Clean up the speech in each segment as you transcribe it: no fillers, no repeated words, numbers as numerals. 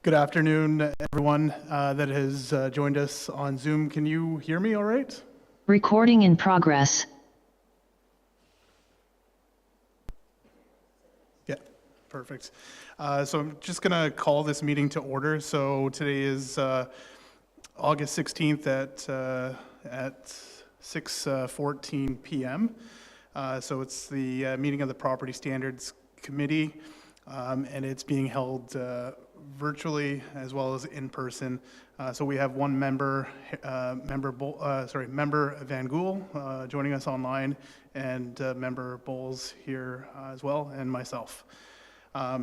Good afternoon, everyone that has joined us on Zoom. Can you hear me all right? Recording in progress. Yeah, perfect. So I'm just going to call this meeting to order. So today is August 16th at 6:14 p.m. So it's the meeting of the Property Standards Committee, and it's being held virtually as well as in person. So we have one member, member Van Gool joining us online, and member Bowles here as well, and myself.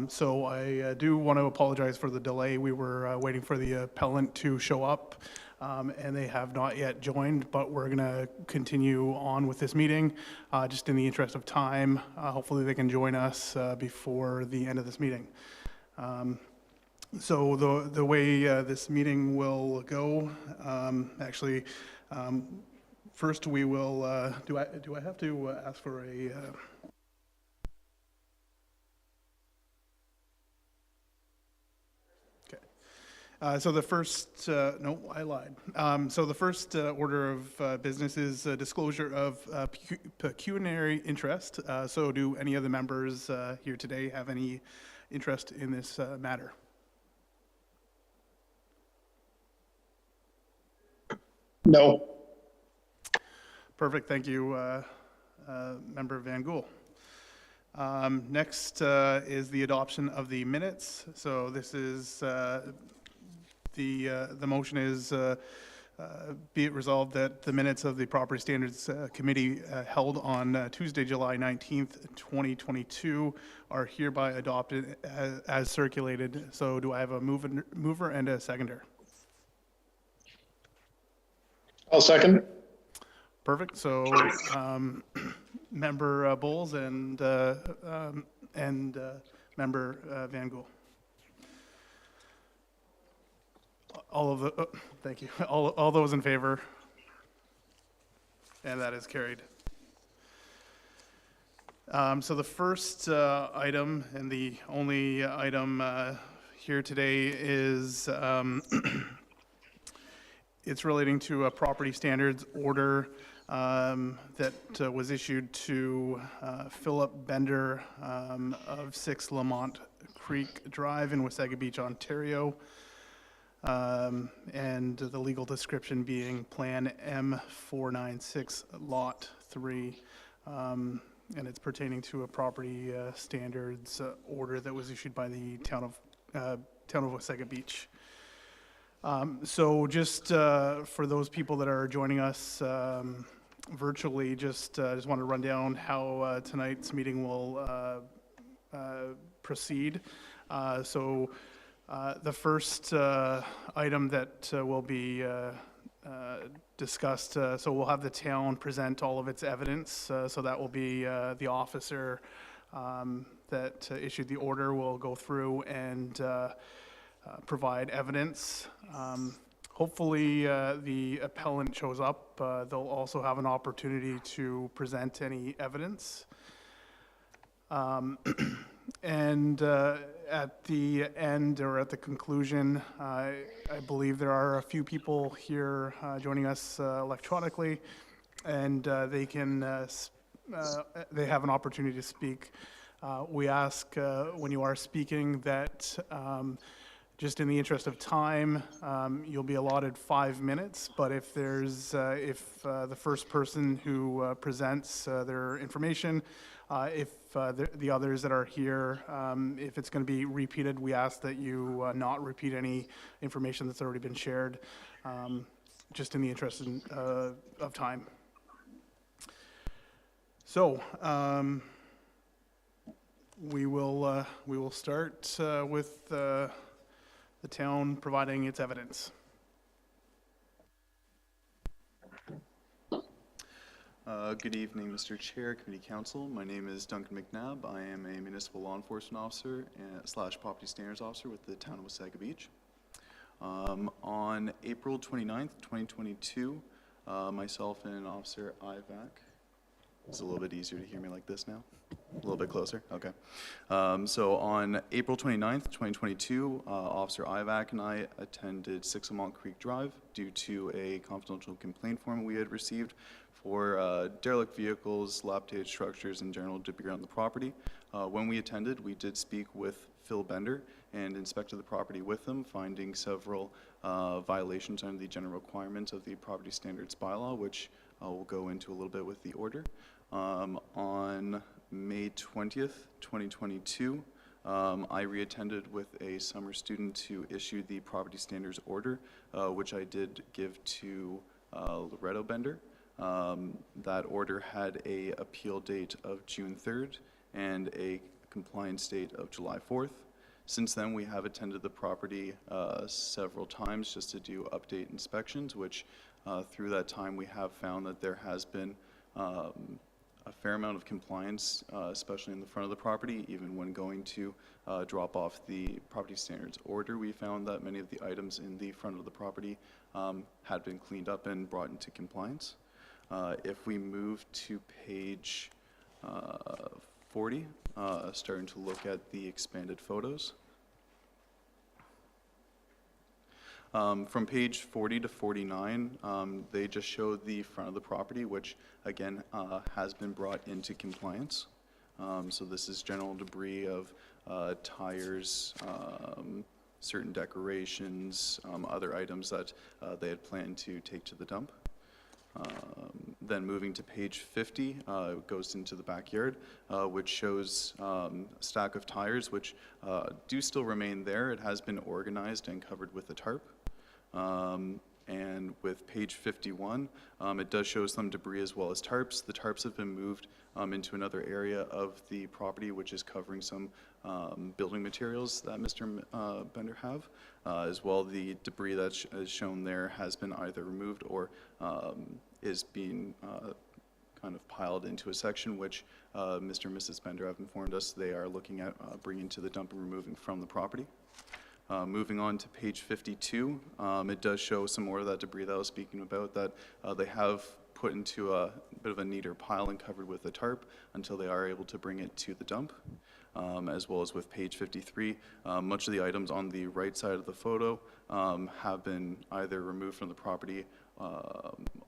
So I do want to apologize for the delay. We were waiting for the appellant to show up, and they have not yet joined, but we're going to continue on with this meeting just in the interest of time. Hopefully they can join us before the end of this meeting. So the way this meeting will go, first we will, do I have to ask for a, so the first, no, I lied. So the first order of business is disclosure of pecuniary interest. So do any of the members here today have any interest in this matter? No. Perfect, thank you, Member Van Gool. Next is the adoption of the minutes. So this is the motion is be it resolved that the minutes of the Property Standards Committee held on Tuesday, July 19th, 2022 are hereby adopted as circulated. So do I have a mover and a seconder? I'll second. Perfect. So Member Bowles and Member Van Gool. All of the, thank you. All those in favor? And that is carried. So the first item and the only item here today is it's relating to a property standards order that was issued to Philip Bender of 6 Lamont Creek Drive in Wasaga Beach, Ontario. And the legal description being Plan M496 Lot 3. And it's pertaining to a property standards order that was issued by the town of Wasaga Beach. So just for those people that are joining us virtually, just want to run down how tonight's meeting will proceed. So the first item that will be discussed, so we'll have the town present all of its evidence. So that will be the officer that issued the order will go through and provide evidence. Hopefully the appellant shows up. They'll also have an opportunity to present any evidence. And at the end or at the conclusion, I believe there are a few people here joining us electronically, and they have an opportunity to speak. We ask when you are speaking that just in the interest of time, you'll be allotted 5 minutes, but if there's if the first person who presents their information, if the others that are here, if it's going to be repeated, we ask that you not repeat any information that's already been shared, just in the interest of time. So we will start with the town providing its evidence. Good evening, Mr. Chair, Committee Council. My name is Duncan McNabb. I am a Municipal Law Enforcement Officer / Property Standards Officer with the town of Wasaga Beach. On April 29th, 2022, myself and Officer Ivac It's a little bit easier to hear me like this now. A little bit closer, okay. So on April 29th, 2022, Officer Ivac and I attended 6 Mont Creek Drive due to a confidential complaint form we had received for derelict vehicles, dilapidated structures, and general debris on the property. When we attended, we did speak with Phil Bender and inspected the property with him, finding several violations under the general requirements of the property standards bylaw, which we'll go into a little bit with the order. On May 20th, 2022, I reattended with a summer student to issue the property standards order, which I did give to Loretto Bender. That order had a appeal date of June 3rd and a compliance date of July 4th. Since then, we have attended the property several times just to do update inspections, which through that time we have found that there has been a fair amount of compliance, especially in the front of the property. Even when going to drop off the property standards order, we found that many of the items in the front of the property had been cleaned up and brought into compliance. If we move to page 40, starting to look at the expanded photos. From page 40 to 49, they just show the front of the property, which again has been brought into compliance. So this is general debris of tires, certain decorations, other items that they had planned to take to the dump. Then moving to page 50, it goes into the backyard, which shows a stack of tires, which do still remain there. It has been organized and covered with a tarp. And with page 51, it does show some debris as well as tarps. The tarps have been moved into another area of the property, which is covering some building materials that Mr. Bender have. As well, the debris that is shown there has been either removed or is being kind of piled into a section, which Mr. and Mrs. Bender have informed us they are looking at bringing to the dump and removing from the property. Moving on to page 52, it does show some more of that debris that I was speaking about that they have put into a bit of a neater pile and covered with a tarp until they are able to bring it to the dump. As well as with page 53, much of the items on the right side of the photo have been either removed from the property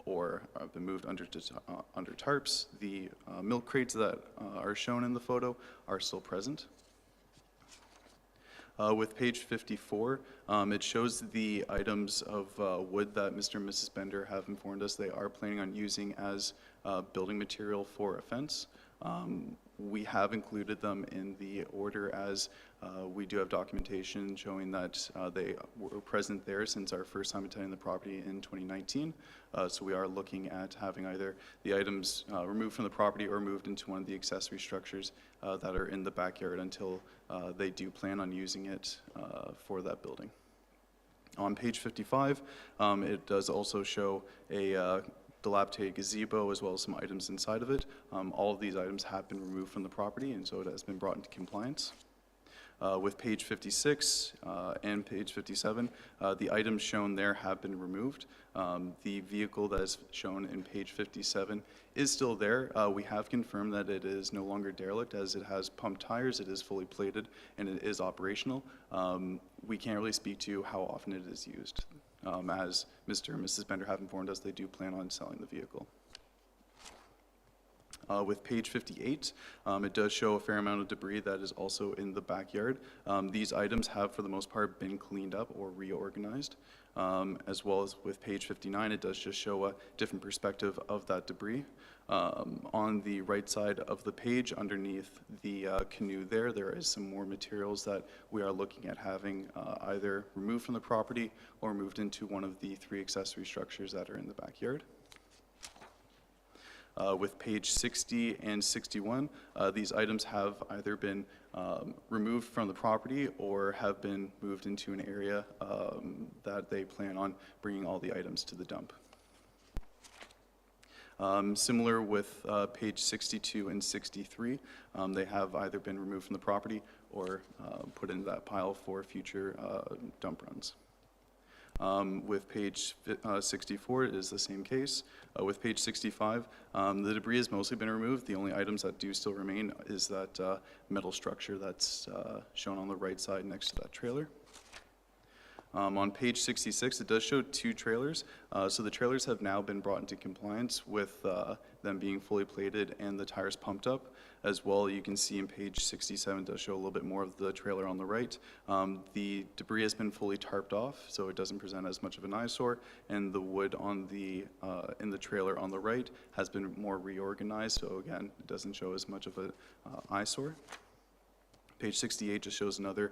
or have been moved under tarps. The milk crates that are shown in the photo are still present. With page 54, it shows the items of wood that Mr. and Mrs. Bender have informed us they are planning on using as building material for a fence. We have included them in the order as we do have documentation showing that they were present there since our first time attending the property in 2019. So we are looking at having either the items removed from the property or moved into one of the accessory structures that are in the backyard until they do plan on using it for that building. On page 55, it does also show a dilapidated gazebo as well as some items inside of it. All of these items have been removed from the property, and so it has been brought into compliance. With page 56 and page 57, the items shown there have been removed. The vehicle that is shown in page 57 is still there. We have confirmed that it is no longer derelict as it has pump tires, it is fully plated, and it is operational. We can't really speak to how often it is used. As Mr. and Mrs. Bender have informed us, they do plan on selling the vehicle. With page 58, it does show a fair amount of debris that is also in the backyard. These items have, for the most part, been cleaned up or reorganized. As well as with page 59, it does just show a different perspective of that debris. On the right side of the page, underneath the canoe there is some more materials that we are looking at having either removed from the property or moved into one of the 3 accessory structures that are in the backyard. With page 60 and 61, these items have either been removed from the property or have been moved into an area that they plan on bringing all the items to the dump. Similar with page 62 and 63, they have either been removed from the property or put into that pile for future dump runs. With page 64 is the same case. With page 65, the debris has mostly been removed. The only items that do still remain is that metal structure that's shown on the right side next to that trailer. On page 66, it does show 2 trailers. So the trailers have now been brought into compliance with them being fully plated and the tires pumped up. As well, you can see in page 67 does show a little bit more of the trailer on the right. The debris has been fully tarped off, so it doesn't present as much of an eyesore, and the wood on the in the trailer on the right has been more reorganized, so again, it doesn't show as much of an eyesore. Page 68 just shows another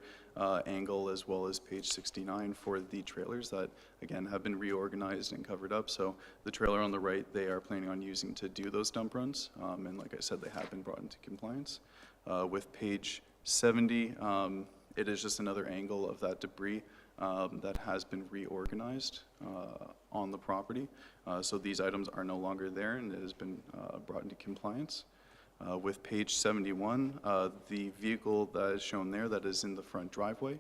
angle, as well as page 69 for the trailers that, again, have been reorganized and covered up. So the trailer on the right, they are planning on using to do those dump runs. And like I said, they have been brought into compliance. With page 70, it is just another angle of that debris that has been reorganized on the property. So these items are no longer there, and it has been brought into compliance. With page 71, the vehicle that is shown there that is in the front driveway,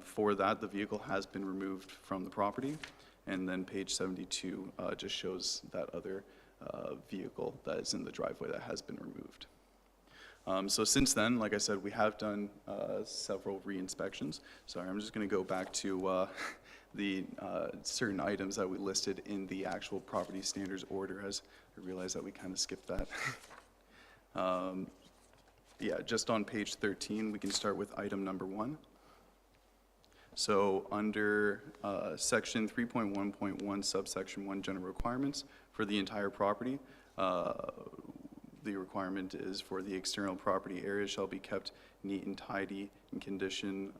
for that, the vehicle has been removed from the property. And then page 72 just shows that other vehicle that is in the driveway that has been removed. So since then, like I said, we have done several re-inspections. Sorry, I'm just going to go back to the certain items that we listed in the actual property standards order, as I realize that we kind of skipped that. Yeah, just on page 13, we can start with item number 1. So under section 3.1.1, subsection 1, general requirements for the entire property, the requirement is for the external property area shall be kept neat and tidy in condition,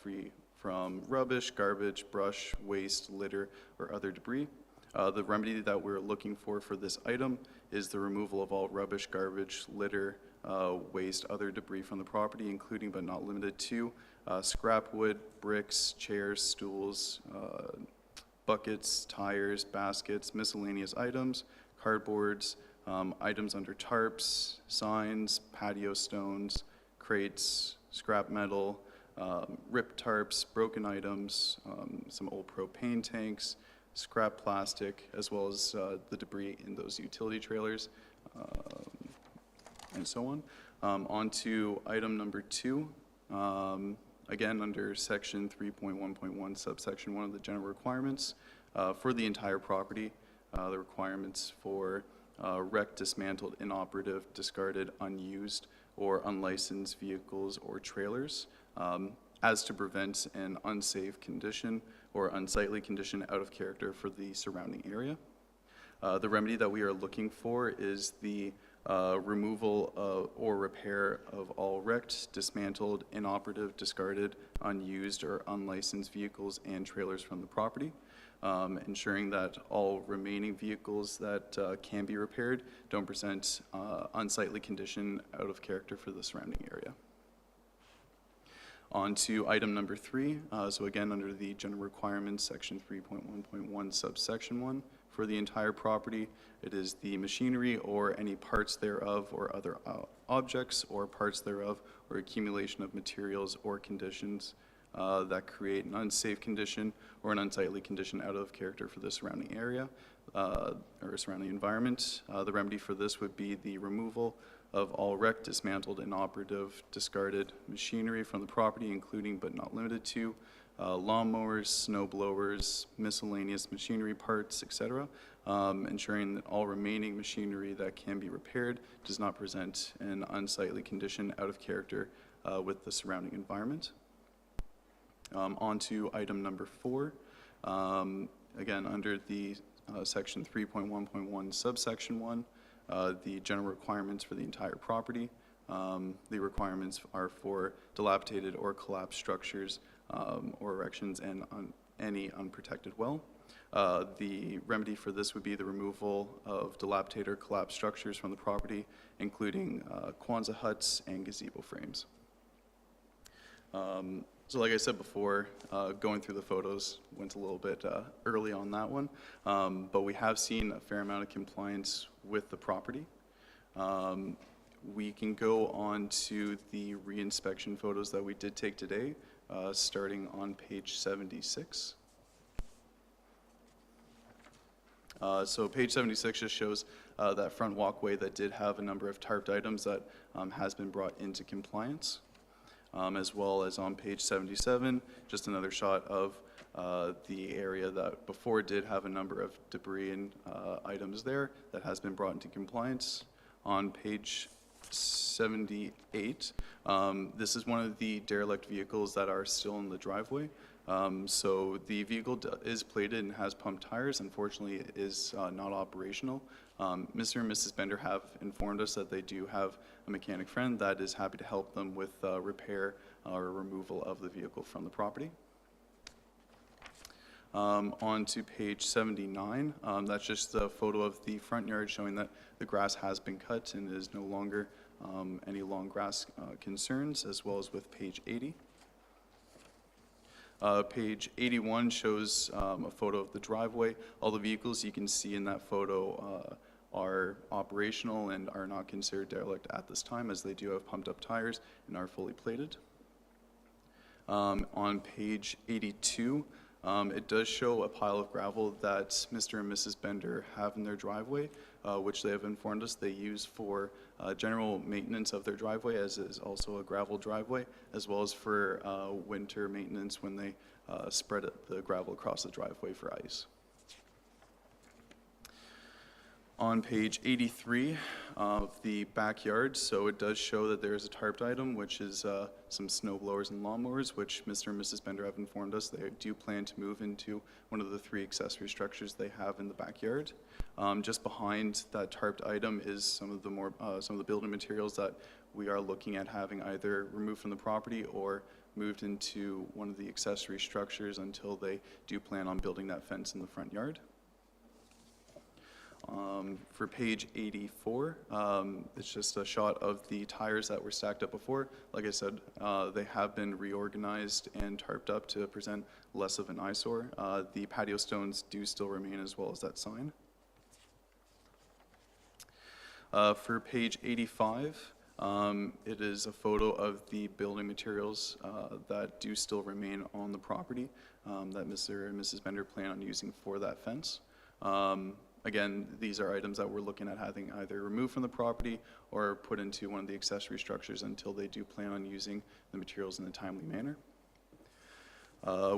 free from rubbish, garbage, brush, waste, litter, or other debris. The remedy that we're looking for this item is the removal of all rubbish, garbage, litter, waste, other debris from the property, including but not limited to scrap wood, bricks, chairs, stools, buckets, tires, baskets, miscellaneous items, cardboards, items under tarps, signs, patio stones, crates, scrap metal, ripped tarps, broken items, some old propane tanks, scrap plastic, as well as the debris in those utility trailers, and so on. On to item number 2. Again, under section 3.1.1, subsection 1 of the general requirements, for the entire property, the requirements for wrecked, dismantled, inoperative, discarded, unused, or unlicensed vehicles or trailers, as to prevent an unsafe condition or unsightly condition out of character for the surrounding area. The remedy that we are looking for is the removal or repair of all wrecked, dismantled, inoperative, discarded, unused, or unlicensed vehicles and trailers from the property, ensuring that all remaining vehicles that can be repaired don't present unsightly condition out of character for the surrounding area. On to item number 3. So again, under the general requirements, section 3.1.1, subsection 1, for the entire property, it is the machinery or any parts thereof or other objects or parts thereof or accumulation of materials or conditions that create an unsafe condition or an unsightly condition out of character for the surrounding area or surrounding environment. The remedy for this would be the removal of all wrecked, dismantled, inoperative, discarded machinery from the property, including but not limited to lawnmowers, snow blowers, miscellaneous machinery parts, etc., ensuring that all remaining machinery that can be repaired does not present an unsightly condition out of character with the surrounding environment. On to item number 4. Again, under the section 3.1.1, subsection 1, the general requirements for the entire property. The requirements are for dilapidated or collapsed structures or erections and any unprotected well. The remedy for this would be the removal of dilapidated or collapsed structures from the property, including Kwanzaa huts and gazebo frames. So like I said before, going through the photos went a little bit early on that one, but we have seen a fair amount of compliance with the property. We can go on to the re-inspection photos that we did take today, starting on page 76. So page 76 just shows that front walkway that did have a number of tarped items that has been brought into compliance. As well as on page 77, just another shot of the area that before did have a number of debris and items there that has been brought into compliance. On page 78, this is one of the derelict vehicles that are still in the driveway. So the vehicle is plated and has pump tires. Unfortunately, it is not operational. Mr. and Mrs. Bender have informed us that they do have a mechanic friend that is happy to help them with repair or removal of the vehicle from the property. On to page 79, that's just a photo of the front yard showing that the grass has been cut and is no longer any long grass concerns, as well as with page 80. Page 81 shows a photo of the driveway. All the vehicles you can see in that photo are operational and are not considered derelict at this time, as they do have pumped up tires and are fully plated. On page 82, it does show a pile of gravel that Mr. and Mrs. Bender have in their driveway, which they have informed us they use for general maintenance of their driveway, as is also a gravel driveway, as well as for winter maintenance when they spread the gravel across the driveway for ice. On page 83 of the backyard, so it does show that there is a tarped item, which is some snow blowers and lawnmowers, which Mr. and Mrs. Bender have informed us they do plan to move into one of the 3 accessory structures they have in the backyard. Just behind that tarped item is some of the building materials that we are looking at having either removed from the property or moved into one of the accessory structures until they do plan on building that fence in the front yard. For page 84, it's just a shot of the tires that were stacked up before. Like I said, they have been reorganized and tarped up to present less of an eyesore. The patio stones do still remain, as well as that sign. For page 85, it is a photo of the building materials that do still remain on the property that Mr. and Mrs. Bender plan on using for that fence. Again, these are items that we're looking at having either removed from the property or put into one of the accessory structures until they do plan on using the materials in a timely manner.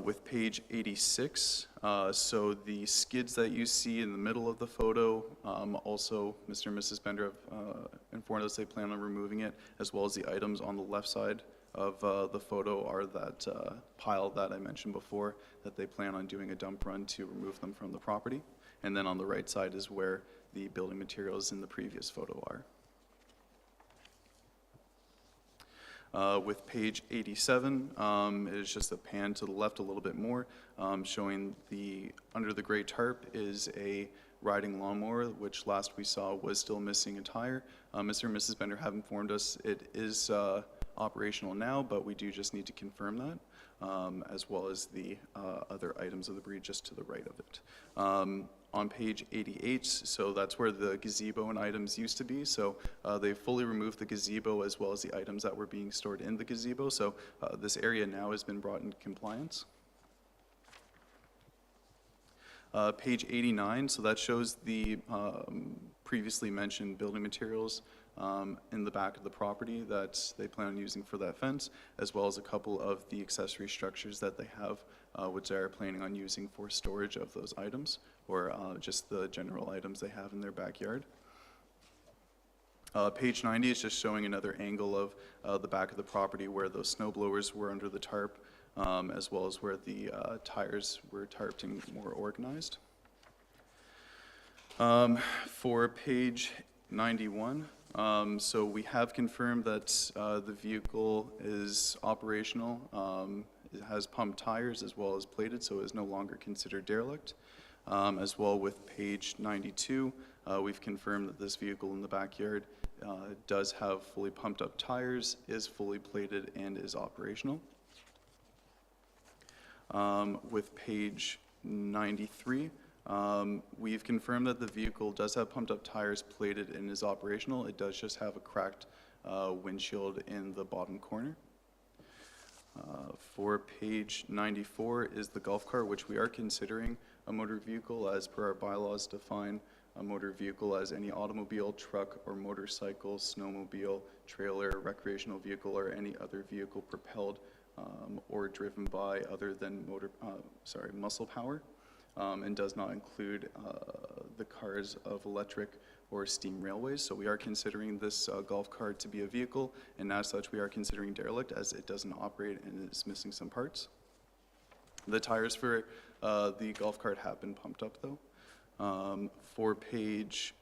With page 86, so the skids that you see in the middle of the photo, also Mr. and Mrs. Bender have informed us they plan on removing it, as well as the items on the left side of the photo are that pile that I mentioned before that they plan on doing a dump run to remove them from the property. And then on the right side is where the building materials in the previous photo are. With page 87, it is just a pan to the left a little bit more, showing under the gray tarp is a riding lawnmower, which last we saw was still missing a tire. Mr. and Mrs. Bender have informed us it is operational now, but we do just need to confirm that, as well as the other items of the breed just to the right of it. On page 88, so that's where the gazebo and items used to be. So they fully removed the gazebo as well as the items that were being stored in the gazebo. So this area now has been brought into compliance. Page 89, so that shows the previously mentioned building materials in the back of the property that they plan on using for that fence, as well as a couple of the accessory structures that they have, which they are planning on using for storage of those items, or just the general items they have in their backyard. Page 90 is just showing another angle of the back of the property where those snow blowers were under the tarp, as well as where the tires were tarped and more organized. For page 91, so we have confirmed that the vehicle is operational. It has pumped tires as well as plated, so it is no longer considered derelict. As well with page 92, we've confirmed that this vehicle in the backyard does have fully pumped up tires, is fully plated, and is operational. With page 93, we've confirmed that the vehicle does have pumped up tires, plated, and is operational. It does just have a cracked windshield in the bottom corner. For page 94 is the golf cart, which we are considering a motor vehicle, as per our bylaws define a motor vehicle as any automobile, truck, or motorcycle, snowmobile, trailer, recreational vehicle, or any other vehicle propelled or driven by other than muscle power, and does not include the cars of electric or steam railways. So we are considering this golf cart to be a vehicle, and as such we are considering derelict, as it doesn't operate and is missing some parts. The tires for the golf cart have been pumped up though. For page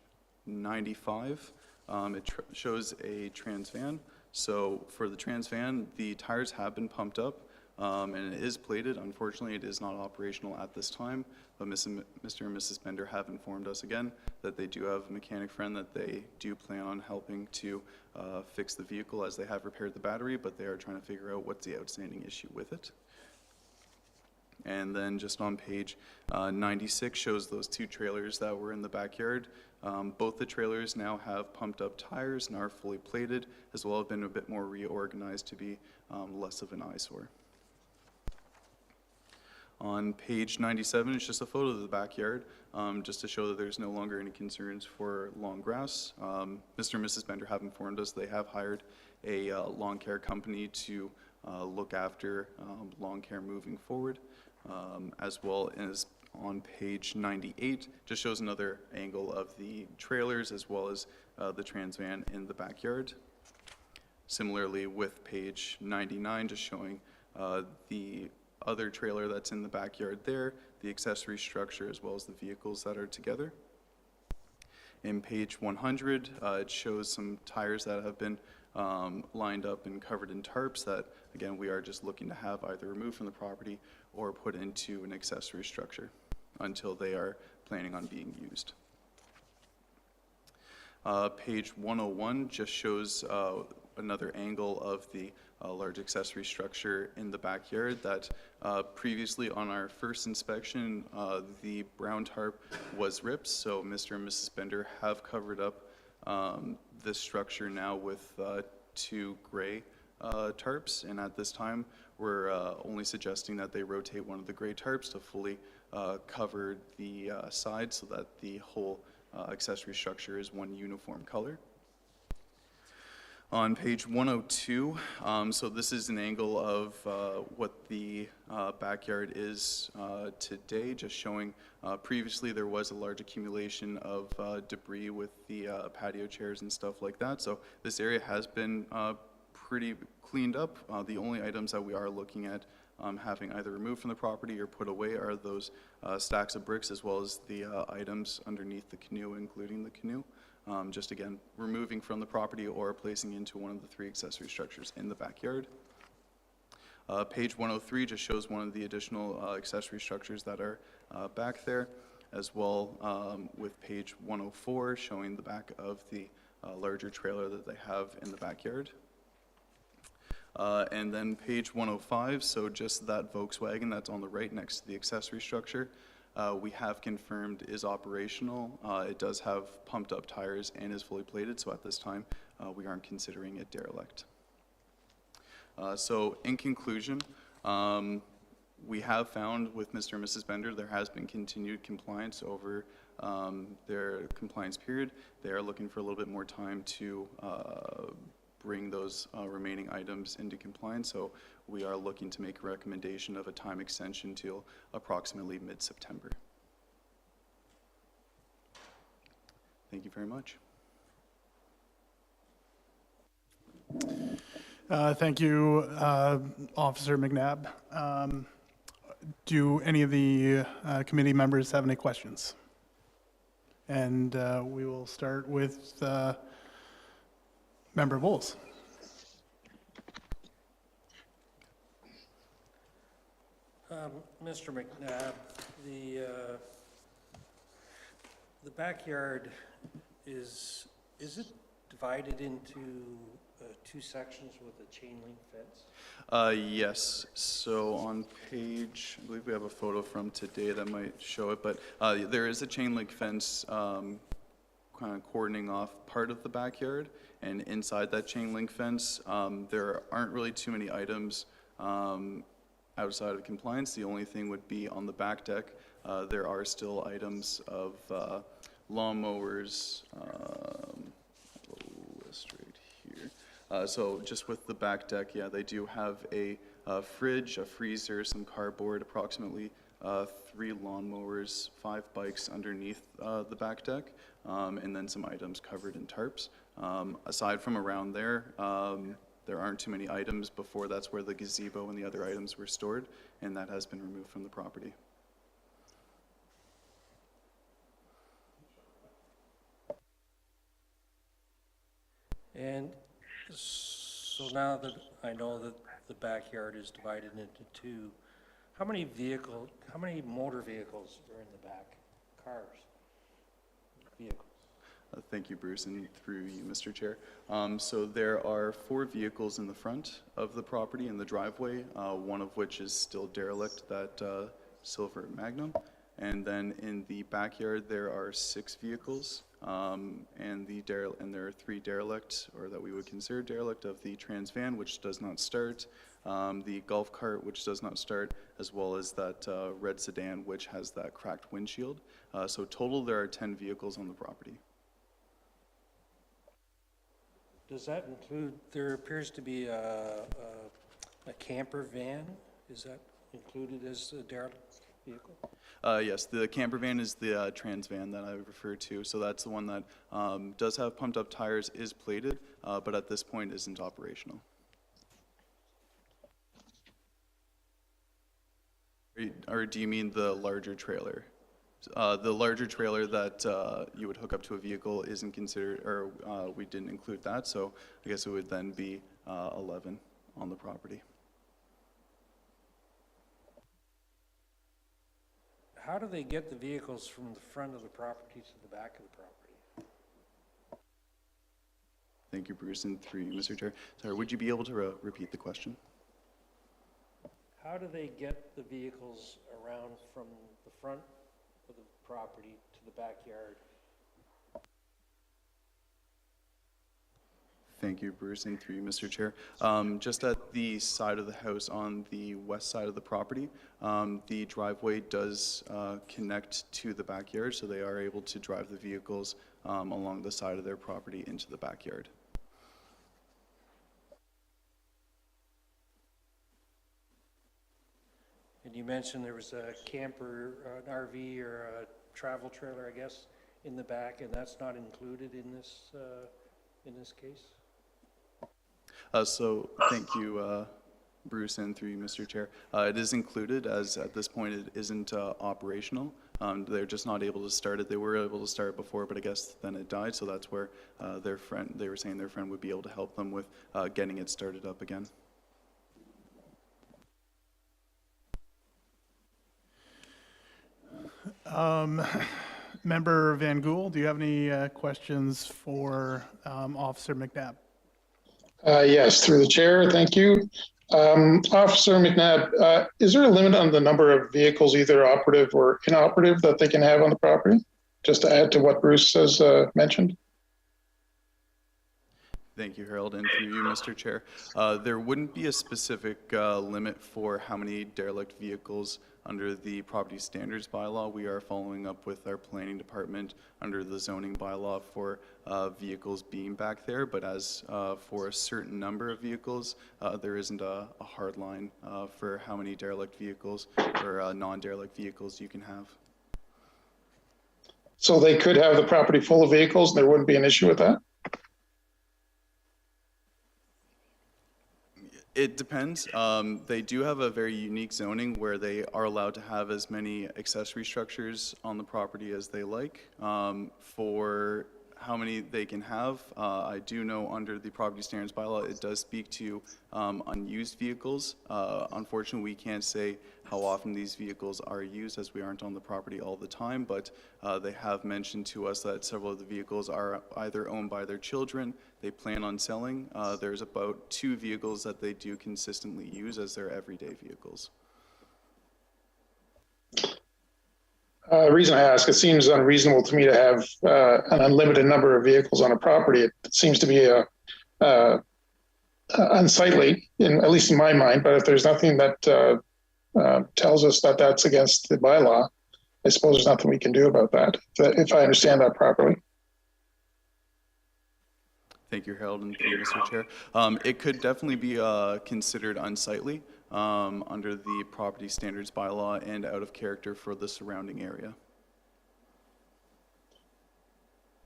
95, it shows a trans van. So for the trans van, the tires have been pumped up, and it is plated. Unfortunately, it is not operational at this time, but Mr. and Mrs. Bender have informed us again that they do have a mechanic friend that they do plan on helping to fix the vehicle, as they have repaired the battery, but they are trying to figure out what's the outstanding issue with it. And then just on page 96 shows those two trailers that were in the backyard. Both the trailers now have pumped up tires and are fully plated, as well as been a bit more reorganized to be less of an eyesore. On page 97, it's just a photo of the backyard, just to show that there's no longer any concerns for lawn grass. Mr. and Mrs. Bender have informed us they have hired a lawn care company to look after lawn care moving forward, as well as on page 98, just shows another angle of the trailers as well as the trans van in the backyard. Similarly with page 99, just showing the other trailer that's in the backyard there, the accessory structure, as well as the vehicles that are together. In page 100, it shows some tires that have been lined up and covered in tarps that, again, we are just looking to have either removed from the property or put into an accessory structure until they are planning on being used. Page 101 just shows another angle of the large accessory structure in the backyard that previously on our first inspection, the brown tarp was ripped, so Mr. and Mrs. Bender have covered up this structure now with two gray tarps, and at this time we're only suggesting that they rotate one of the gray tarps to fully cover the side so that the whole accessory structure is one uniform color. On page 102, so this is an angle of what the backyard is today, just showing previously there was a large accumulation of debris with the patio chairs and stuff like that. So this area has been pretty cleaned up. The only items that we are looking at having either removed from the property or put away are those stacks of bricks, as well as the items underneath the canoe, including the canoe. Just again, removing from the property or placing into one of the three accessory structures in the backyard. Page 103 just shows one of the additional accessory structures that are back there, as well with page 104 showing the back of the larger trailer that they have in the backyard. And then page 105, so just that Volkswagen that's on the right next to the accessory structure, we have confirmed is operational. It does have pumped up tires and is fully plated, so at this time we aren't considering it derelict. So in conclusion, we have found with Mr. and Mrs. Bender there has been continued compliance over their compliance period. They are looking for a little bit more time to bring those remaining items into compliance, so we are looking to make a recommendation of a time extension till approximately mid-September. Thank you very much. Thank you, Officer McNabb. Do any of the committee members have any questions? And we will start with Member Bowles. Mr. McNabb, the backyard is it divided into two sections with a chain link fence? Yes, so on page, I believe we have a photo from today that might show it, but there is a chain link fence kind of cordoning off part of the backyard, and inside that chain link fence, there aren't really too many items outside of compliance. The only thing would be on the back deck. There are still items of lawnmowers, list right here. So just with the back deck, yeah, they do have a fridge, a freezer, some cardboard, approximately 3 lawnmowers, 5 bikes underneath the back deck, and then some items covered in tarps. Aside from around there, there aren't too many items. Before, that's where the gazebo and the other items were stored, and that has been removed from the property. And so now that I know that the backyard is divided into two, how many motor vehicles are in the back? Cars? Vehicles? Thank you, Bruce, and through you, Mr. Chair. So there are 4 vehicles in the front of the property in the driveway, one of which is still derelict, that silver Magnum. And then in the backyard, there are 6 vehicles, and there are 3 derelict, or that we would consider derelict, of the Trans Van, which does not start, the golf cart, which does not start, as well as that red sedan, which has that cracked windshield. So total, there are 10 vehicles on the property. Does that include, there appears to be a camper van? Is that included as a derelict vehicle? Yes, the camper van is the Trans Van that I referred to. So that's the one that does have pumped up tires, is plated, but at this point isn't operational. Or do you mean the larger trailer? The larger trailer that you would hook up to a vehicle isn't considered, or we didn't include that, so I guess it would then be 11 on the property. How do they get the vehicles from the front of the property to the back of the property? Thank you, Bruce, and through you, Mr. Chair. Sorry, would you be able to repeat the question? How do they get the vehicles around from the front of the property to the backyard? Thank you, Bruce, and through you, Mr. Chair. Just at the side of the house on the west side of the property, the driveway does connect to the backyard, so they are able to drive the vehicles along the side of their property into the backyard. And you mentioned there was a camper, an RV, or a travel trailer, I guess, in the back, and that's not included in this case? So thank you, Bruce, and through you, Mr. Chair. It is included, as at this point it isn't operational. They're just not able to start it. They were able to start it before, but I guess then it died, so that's where they were saying their friend would be able to help them with getting it started up again. Member Van Gool, do you have any questions for Officer McNabb? Yes, through the chair, thank you. Officer McNabb, is there a limit on the number of vehicles, either operative or inoperative, that they can have on the property? Just to add to what Bruce has mentioned. Thank you, Harold, and through you, Mr. Chair. There wouldn't be a specific limit for how many derelict vehicles under the property standards bylaw. We are following up with our planning department under the zoning bylaw for vehicles being back there, but as for a certain number of vehicles, there isn't a hard line for how many derelict vehicles or non-derelict vehicles you can have. So they could have the property full of vehicles and there wouldn't be an issue with that? It depends. They do have a very unique zoning where they are allowed to have as many accessory structures on the property as they like. For how many they can have, I do know under the property standards bylaw, it does speak to unused vehicles. Unfortunately, we can't say how often these vehicles are used as we aren't on the property all the time, but they have mentioned to us that several of the vehicles are either owned by their children, they plan on selling. There's about 2 vehicles that they do consistently use as their everyday vehicles. The reason I ask, it seems unreasonable to me to have an unlimited number of vehicles on a property. It seems to be unsightly, at least in my mind. But if there's nothing that tells us that that's against the bylaw, I suppose there's nothing we can do about that, if I understand that properly. Thank you, Harold, and through you, Mr. Chair. It could definitely be considered unsightly under the property standards bylaw and out of character for the surrounding area.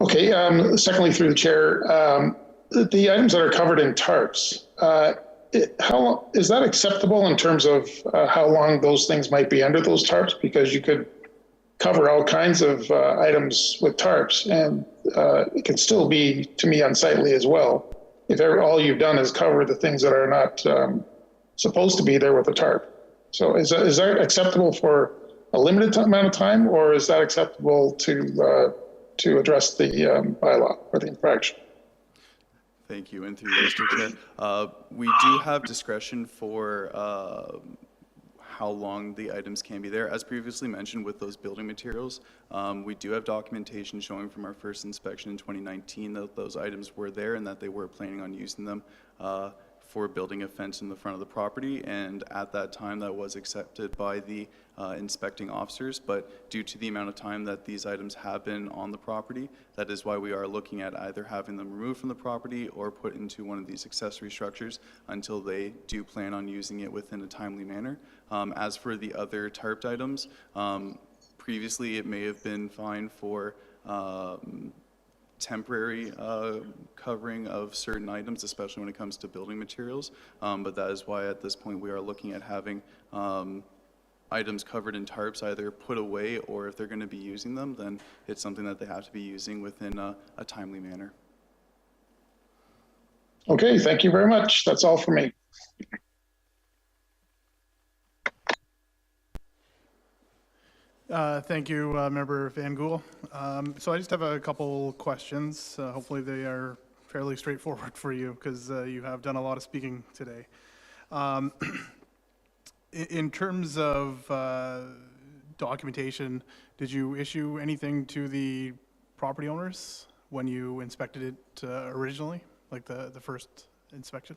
Okay, secondly, through the chair, the items that are covered in tarps, how is that acceptable in terms of how long those things might be under those tarps? Because you could cover all kinds of items with tarps, and it can still be, to me, unsightly as well. If all you've done is cover the things that are not supposed to be there with a tarp. So is that acceptable for a limited amount of time, or is that acceptable to address the bylaw or the infraction? Thank you, and through you, Mr. Chair. We do have discretion for how long the items can be there. As previously mentioned with those building materials, we do have documentation showing from our first inspection in 2019 that those items were there and that they were planning on using them for building a fence in the front of the property, and at that time that was accepted by the inspecting officers, but due to the amount of time that these items have been on the property, that is why we are looking at either having them removed from the property or put into one of these accessory structures until they do plan on using it within a timely manner. As for the other tarped items, previously it may have been fine for temporary covering of certain items, especially when it comes to building materials. But that is why at this point we are looking at having items covered in tarps either put away, or if they're going to be using them, then it's something that they have to be using within a timely manner. Okay, thank you very much. That's all for me. Thank you, Member Van Gool. So I just have a couple questions. Hopefully they are fairly straightforward for you, because you have done a lot of speaking today. In terms of documentation, did you issue anything to the property owners when you inspected it originally, like the first inspection?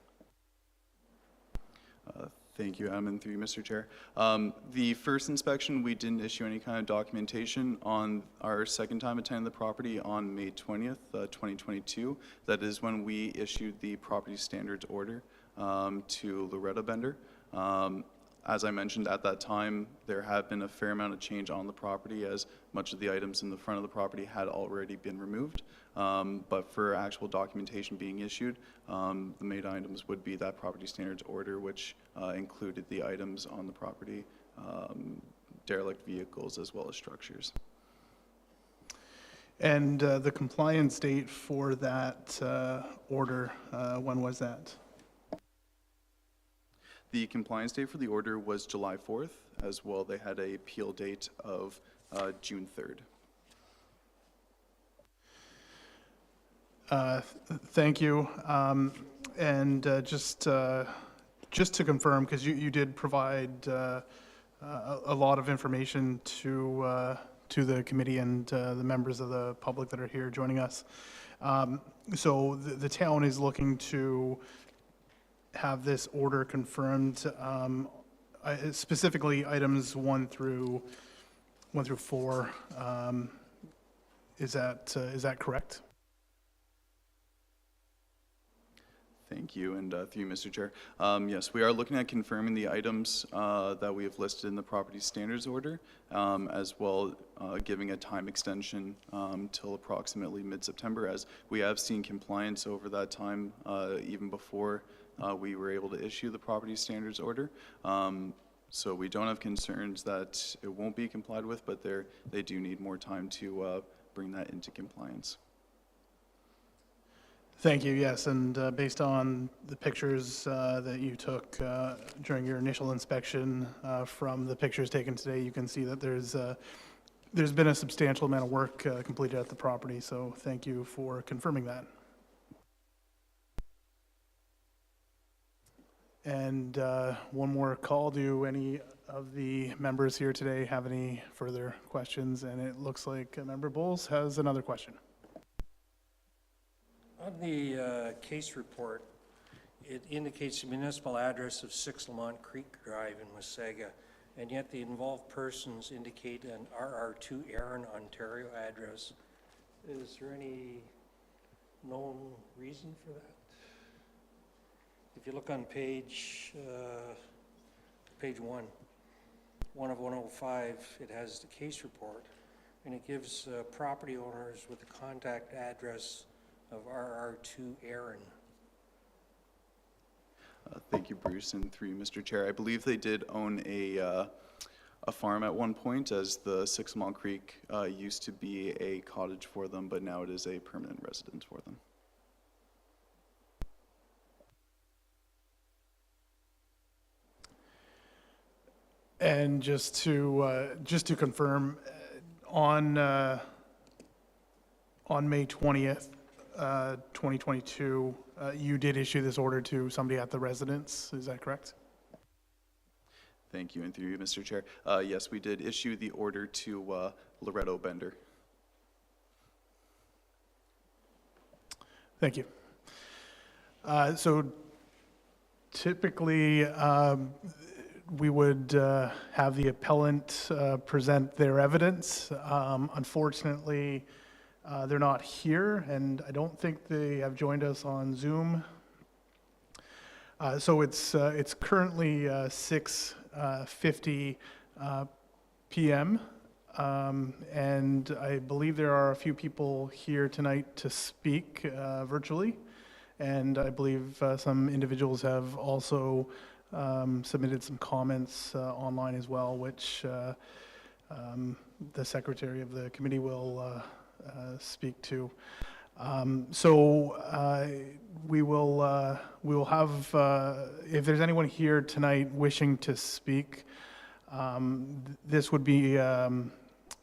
Thank you, Adam, and through you, Mr. Chair. The first inspection, we didn't issue any kind of documentation. On our second time attending the property on May 20th, 2022, that is when we issued the property standards order to Loretta Bender. As I mentioned at that time, there had been a fair amount of change on the property, as much of the items in the front of the property had already been removed. But for actual documentation being issued, the main items would be that property standards order, which included the items on the property, derelict vehicles, as well as structures. And the compliance date for that order, when was that? The compliance date for the order was July 4th. As well, they had a appeal date of June 3rd. Thank you. And just to confirm, because you did provide a lot of information to the committee and the members of the public that are here joining us. So the town is looking to have this order confirmed, specifically items 1 through 4. Is that correct? Thank you, and through you, Mr. Chair. Yes, we are looking at confirming the items that we have listed in the property standards order, as well giving a time extension till approximately mid-September, as we have seen compliance over that time, even before we were able to issue the property standards order. So we don't have concerns that it won't be complied with, but they do need more time to bring that into compliance. Thank you, yes, and based on the pictures that you took during your initial inspection, from the pictures taken today, you can see that there's been a substantial amount of work completed at the property, so thank you for confirming that. And one more call. Do any of the members here today have any further questions? And it looks like Member Bowles has another question. On the case report, it indicates the municipal address of 6 Lamont Creek Drive in Wasaga, and yet the involved persons indicate an RR2 Erin, Ontario address. Is there any known reason for that? If you look on page 1 of 105, it has the case report, and it gives property owners with the contact address of RR2 Erin. Thank you, Bruce, and through you, Mr. Chair. I believe they did own a farm at one point, as the 6 Mile Creek used to be a cottage for them, but now it is a permanent residence for them. And just to confirm, on May 20th, 2022, you did issue this order to somebody at the residence, is that correct? Thank you, and through you, Mr. Chair. Yes, we did issue the order to Loretto Bender. Thank you. So typically, we would have the appellant present their evidence. Unfortunately, they're not here, and I don't think they have joined us on Zoom. So it's currently 6:50 p.m. And I believe there are a few people here tonight to speak virtually, and I believe some individuals have also submitted some comments online as well, which the secretary of the committee will speak to. We will have, if there's anyone here tonight wishing to speak, this would be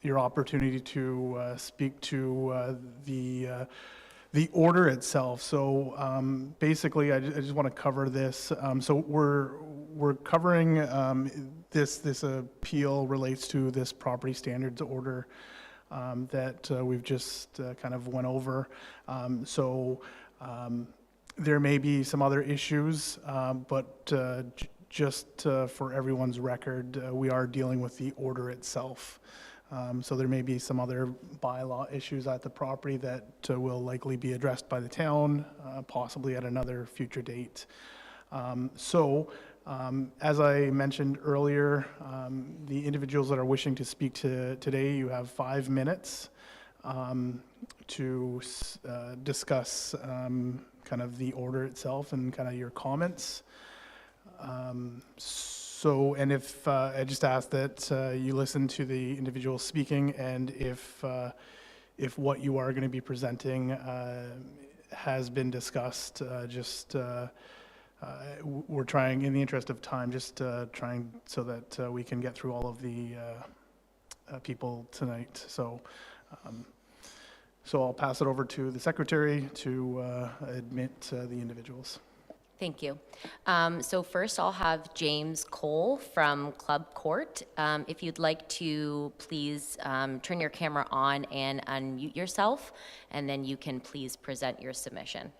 your opportunity to speak to the order itself. So basically, I just want to cover this. So we're covering this appeal relates to this property standards order that we've just kind of went over. There may be some other issues, but just for everyone's record, we are dealing with the order itself. So there may be some other bylaw issues at the property that will likely be addressed by the town, possibly at another future date. As I mentioned earlier, the individuals that are wishing to speak today, you have 5 minutes to discuss kind of the order itself and kind of your comments. And if I just ask that you listen to the individual speaking, and if what you are going to be presenting has been discussed, we're trying, in the interest of time, just trying so that we can get through all of the people tonight. So I'll pass it over to the secretary to admit the individuals. Thank you. So first I'll have James Cole from Club Court. If you'd like to please turn your camera on and unmute yourself, and then you can please present your submission.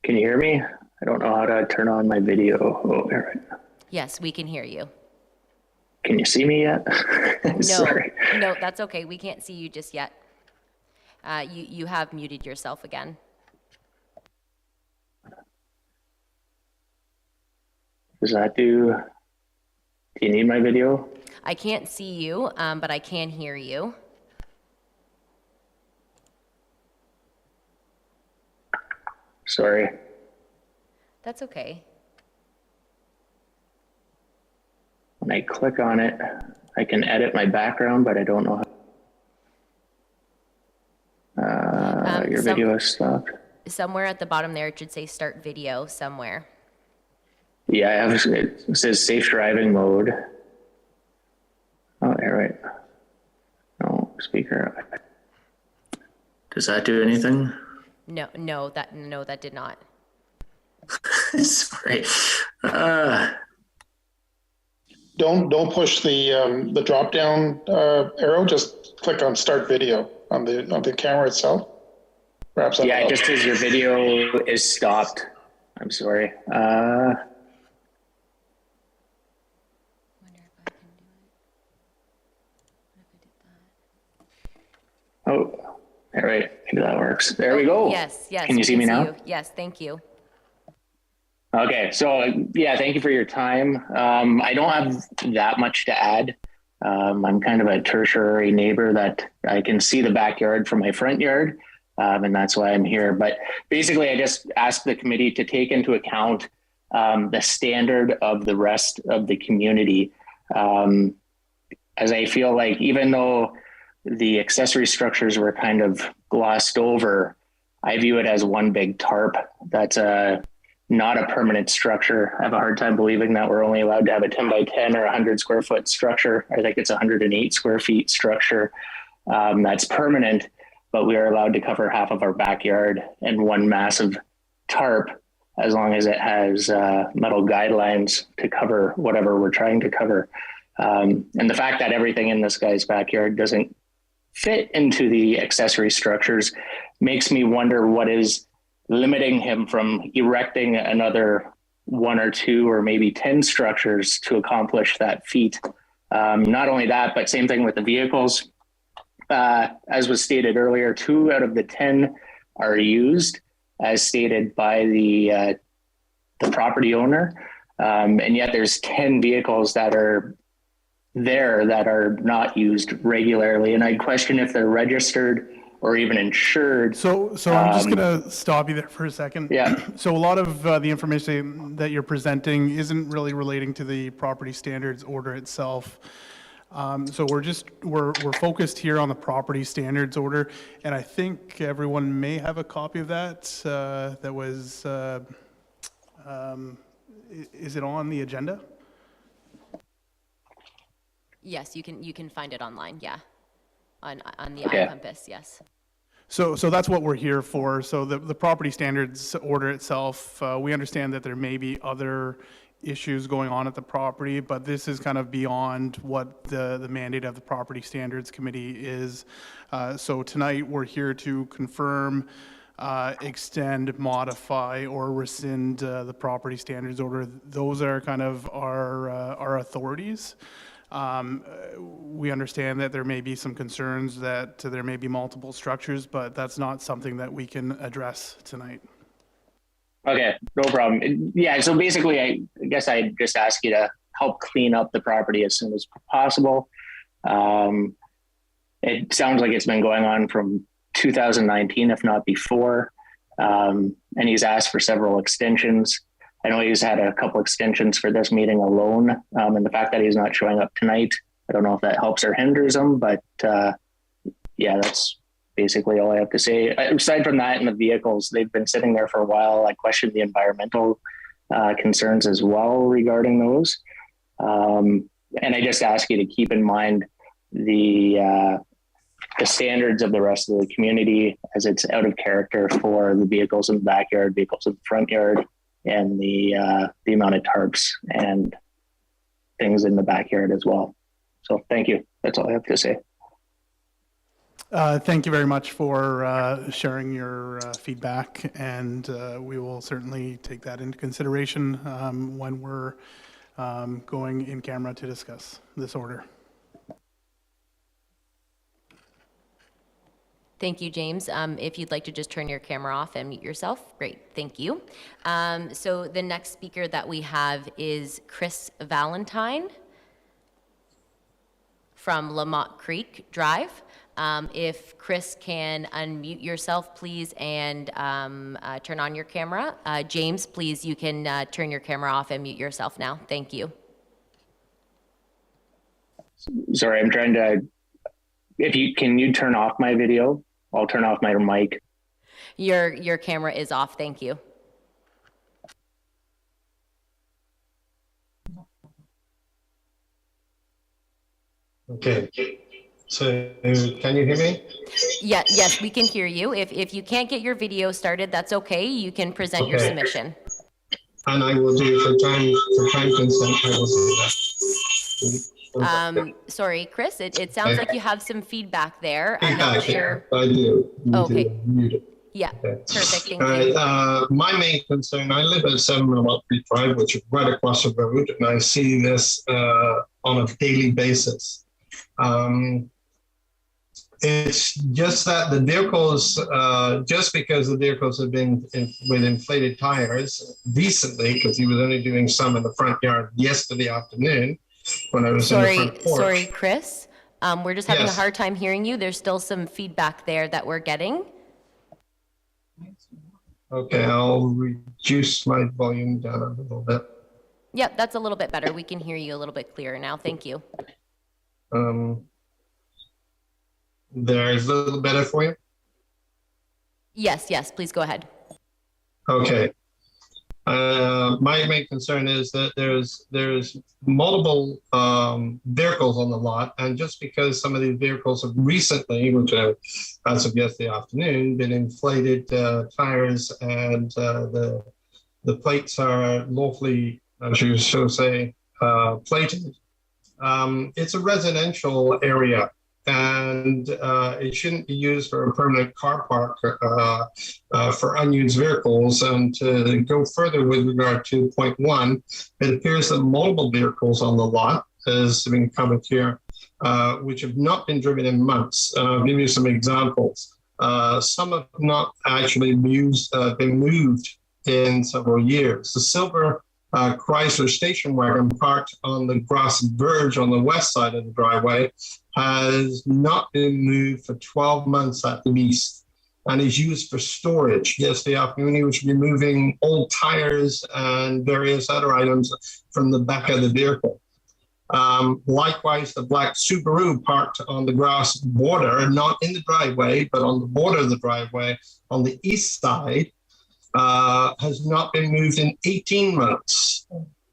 Can you hear me? I don't know how to turn on my video. Oh, all right. Yes, we can hear you. Can you see me yet? Sorry. No, that's okay. We can't see you just yet. You have muted yourself again. Does that do you need my video? I can't see you, but I can hear you. Sorry. That's okay. When I click on it, I can edit my background, but I don't know how. Your video has stopped. Somewhere at the bottom there, it should say start video somewhere. Yeah, I have, it says safe driving mode. Oh, yeah, right. No, speaker. Does that do anything? No, that did not. Sorry. don't push the drop down arrow. Just click on Start Video on the camera itself. Perhaps. Yeah, it just says your video is stopped. I'm sorry. Oh, all right. Maybe that works. There we go. Yes, yes. Can you we see me now? you. Yes, thank you. Okay, so yeah, thank you for your time. I don't have that much to add. I'm kind of a tertiary neighbor that I can see the backyard from my front yard, and that's why I'm here. But basically, I just asked the committee to take into account the standard of the rest of the community. As I feel like even though the accessory structures were kind of glossed over, I view it as one big tarp. That's not a permanent structure. I have a hard time believing that we're only allowed to have a 10 by 10 or 100 square foot structure. I think it's 108 square feet structure that's permanent, but we are allowed to cover half of our backyard in one massive tarp, as long as it has metal guidelines to cover whatever we're trying to cover. And the fact that everything in this guy's backyard doesn't fit into the accessory structures makes me wonder what is limiting him from erecting another 1 or 2 or maybe 10 structures to accomplish that feat. Not only that, but same thing with the vehicles. As was stated earlier, 2 out of the 10 are used, as stated by the property owner. And yet there's 10 vehicles that are there that are not used regularly. And I question if they're registered or even insured. So I'm just going to stop you there for a second. Yeah. So a lot of the information that you're presenting isn't really relating to the property standards order itself. So we're focused here on the property standards order, and I think everyone may have a copy of that. That was, is it on the agenda? Yes, you can find it online. Yeah, on the Okay. iCompass. Yes. So that's what we're here for. So the property standards order itself, we understand that there may be other issues going on at the property, but this is kind of beyond what the mandate of the Property Standards Committee is. So tonight we're here to confirm, extend, modify, or rescind the property standards order. Those are kind of our authorities. We understand that there may be some concerns that there may be multiple structures, but that's not something that we can address tonight. Okay, no problem. Yeah, so basically, I guess I just ask you to help clean up the property as soon as possible. It sounds like it's been going on from 2019, if not before. And he's asked for several extensions. I know he's had a couple extensions for this meeting alone. And the fact that he's not showing up tonight, I don't know if that helps or hinders him, but yeah, that's basically all I have to say. Aside from that, and the vehicles, they've been sitting there for a while. I question the environmental concerns as well regarding those. And I just ask you to keep in mind the standards of the rest of the community, as it's out of character for the vehicles in the backyard, vehicles in the front yard, and the amount of tarps and things in the backyard as well. So thank you. That's all I have to say. Thank you very much for sharing your feedback, and we will certainly take that into consideration when we're going in camera to discuss this order. Thank you, James. If you'd like to just turn your camera off and mute yourself, great, thank you. So the next speaker that we have is Chris Valentine from Lamont Creek Drive. If Chris can unmute yourself, please, and turn on your camera. James, please, you can turn your camera off and mute yourself now. Thank you. Sorry, I'm trying to, can you turn off my video? I'll turn off my mic. Your camera is off, thank you. Okay. So can you hear me? Yeah, yes, we can hear you. If you can't get your video started, that's okay. You can present your submission. And I will do for time consent. I will do that. Sorry, Chris, it sounds like you have some feedback there. I'm Feedback, not sure. I do. Need Okay. to mute it. Yeah, Okay. perfect, thank All you. right, my main concern, I live at 7 Mount Creek Drive, which is right across the road, and I see this on a daily basis. It's just that the vehicles, just because the vehicles have been with inflated tires recently, because he was only doing some in the front yard yesterday afternoon when I was in the front porch. Sorry, Chris. We're just having a Yes. hard time hearing you. There's still some feedback there that we're getting. Okay, I'll reduce my volume down a little bit. Yep, that's a little bit better. We can hear you a little bit clearer now. Thank you. There's a little better for you? Yes, please go ahead. Okay. My main concern is that there's multiple vehicles on the lot, and just because some of these vehicles have recently, which as of yesterday afternoon, been inflated tires, and the plates are lawfully, as you so say, plated. It's a residential area, and it shouldn't be used for a permanent car park for unused vehicles. And to go further with regard to point 1, it appears that multiple vehicles on the lot has been covered here, which have not been driven in months. I'll give you some examples. Some have not actually been moved in several years. The silver Chrysler station wagon parked on the grass verge on the west side of the driveway has not been moved for 12 months at least, and is used for storage. Yesterday afternoon, he was removing old tires and various other items from the back of the vehicle. Likewise, the black Subaru parked on the grass border, not in the driveway, but on the border of the driveway on the east side, has not been moved in 18 months.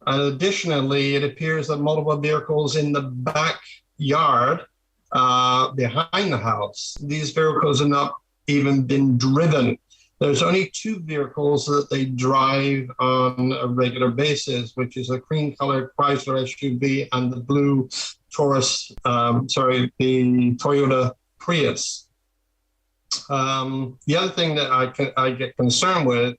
And additionally, it appears that multiple vehicles in the backyard behind the house, these vehicles have not even been driven. There's only 2 vehicles that they drive on a regular basis, which is a cream colored Chrysler SUV and the blue Taurus, the Toyota Prius. The other thing that I get concerned with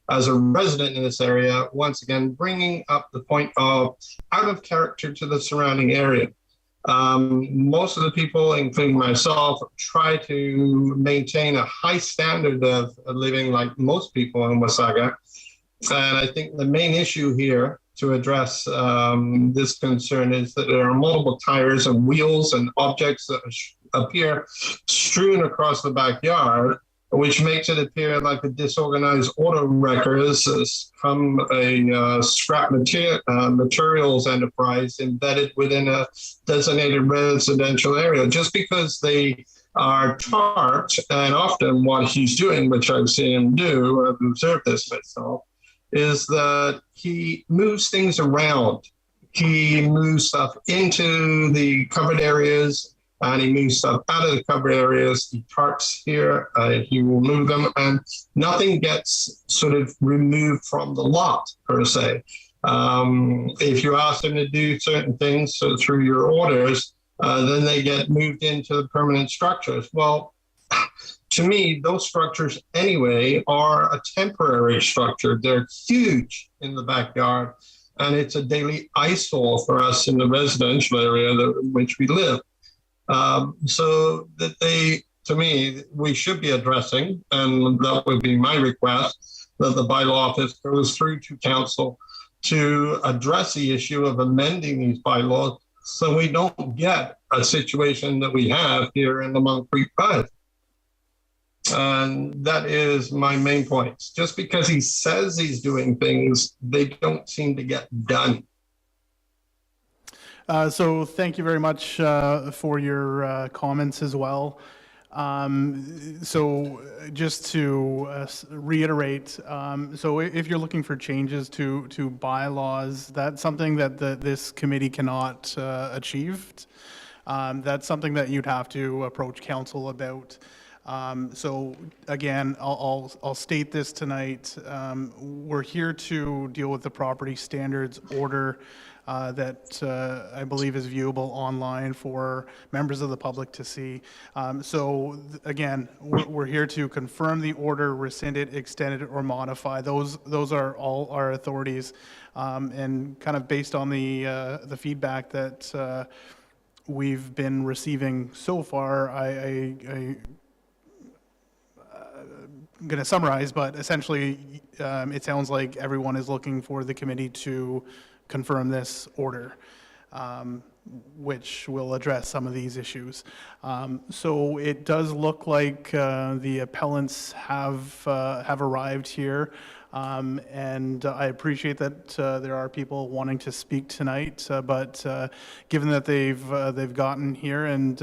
as a resident in this area, once again, bringing up the point of out of character to the surrounding area. Most of the people, including myself, try to maintain a high standard of living like most people in Wasaga. And I think the main issue here to address this concern is that there are multiple tires and wheels and objects that appear strewn across the backyard, which makes it appear like a disorganized auto wrecker has come a scrap materials enterprise embedded within a designated residential area. Just because they are tarped, and often what he's doing, which I've seen him do, I've observed this myself, is that he moves things around. He moves stuff into the covered areas, and he moves stuff out of the covered areas. He tarps here, he will move them, and nothing gets sort of removed from the lot, per se. If you ask them to do certain things through your orders, then they get moved into the permanent structures. Well, to me, those structures anyway are a temporary structure. They're huge in the backyard, and it's a daily eyesore for us in the residential area in which we live. So that to me, we should be addressing, and that would be my request, that the bylaw office goes through to council to address the issue of amending these bylaws so we don't get a situation that we have here in the Mount Creek 5. And that is my main point. Just because he says he's doing things, they don't seem to get done. So thank you very much for your comments as well. So just to reiterate, so if you're looking for changes to bylaws, that's something that this committee cannot achieve. That's something that you'd have to approach council about. So again, I'll state this tonight. We're here to deal with the property standards order that I believe is viewable online for members of the public to see. Again, we're here to confirm the order, rescind it, extend it, or modify. Those are all our authorities. And kind of based on the feedback that we've been receiving so far, I'm going to summarize, but essentially, it sounds like everyone is looking for the committee to confirm this order, which will address some of these issues. So it does look like the appellants have arrived here, and I appreciate that there are people wanting to speak tonight. But given that they've gotten here and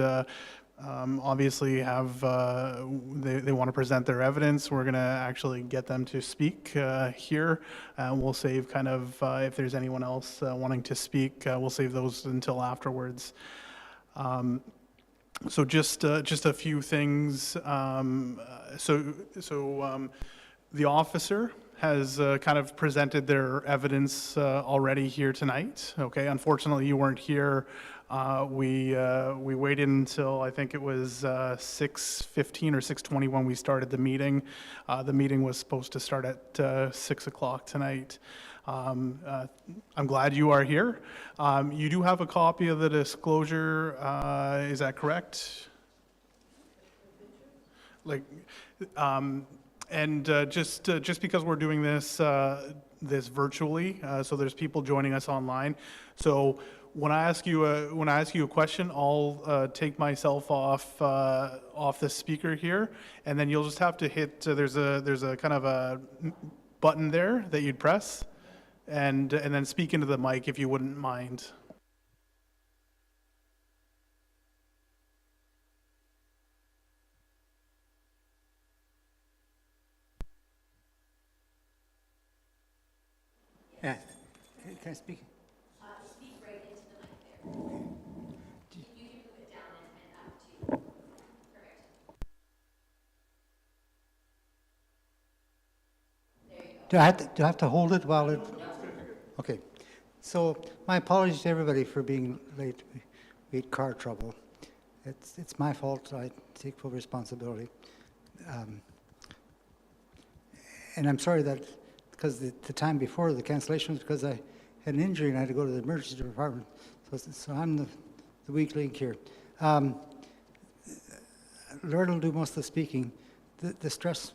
obviously they want to present their evidence, we're going to actually get them to speak here. We'll save kind of, if there's anyone else wanting to speak, we'll save those until afterwards. So just a few things. The officer has kind of presented their evidence already here tonight. Okay, unfortunately, you weren't here. We waited until I think it was 6:15 or 6:20 when we started the meeting. The meeting was supposed to start at 6 o'clock tonight. I'm glad you are here. You do have a copy of the disclosure, is that correct? Just because we're doing this virtually, so there's people joining us online. So when I ask you a question, I'll take myself off the speaker here, and then you'll just have to hit. There's a kind of a button there that you'd press, and then speak into the mic if you wouldn't mind. Yeah. Can I speak? Speak right into the mic there. If you can move it down and up to, perfect. There you go. Do I have to hold it while it? Okay. So my apologies to everybody for being late. We had car trouble. It's my fault. I take full responsibility. And I'm sorry that because the time before the cancellation was because I had an injury and I had to go to the emergency department. So I'm the weak link here. Lord will do most of the speaking. The stress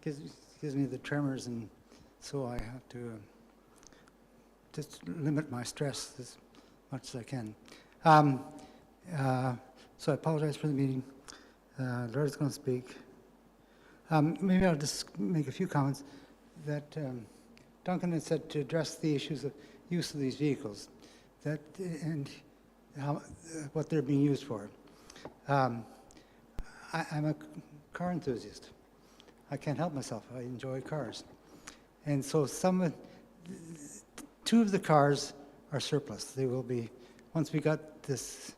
gives me the tremors, and so I have to just limit my stress as much as I can. So I apologize for the meeting. Lord is going to speak. Maybe I'll just make a few comments. That Duncan had said to address the issues of use of these vehicles, and what they're being used for. I'm a car enthusiast. I can't help myself. I enjoy cars, and so two of the cars are surplus. They will be once we got this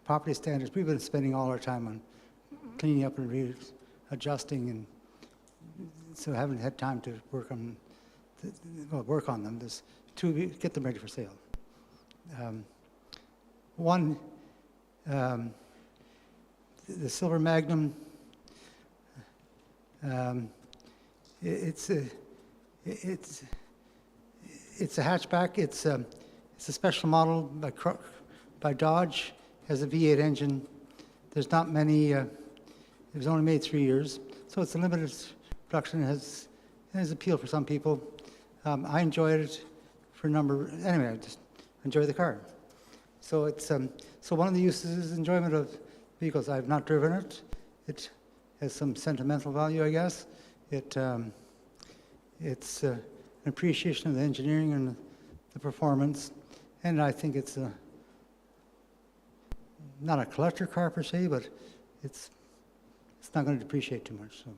property standards. We've been spending all our time on cleaning up and readjusting and. So I haven't had time to work on them. There's two, get them ready for sale. One, the Silver Magnum. It's a hatchback. It's a special model by Dodge. Has a V8 engine. There's not many. It was only made 3 years, so it's a limited production. Has appeal for some people. I enjoyed it for a number. Anyway, I just enjoy the car. So it's so one of the uses is enjoyment of vehicles. I've not driven it. It has some sentimental value, I guess. It's an appreciation of the engineering and the performance, and I think it's not a collector car per se, but it's not going to depreciate too much. So.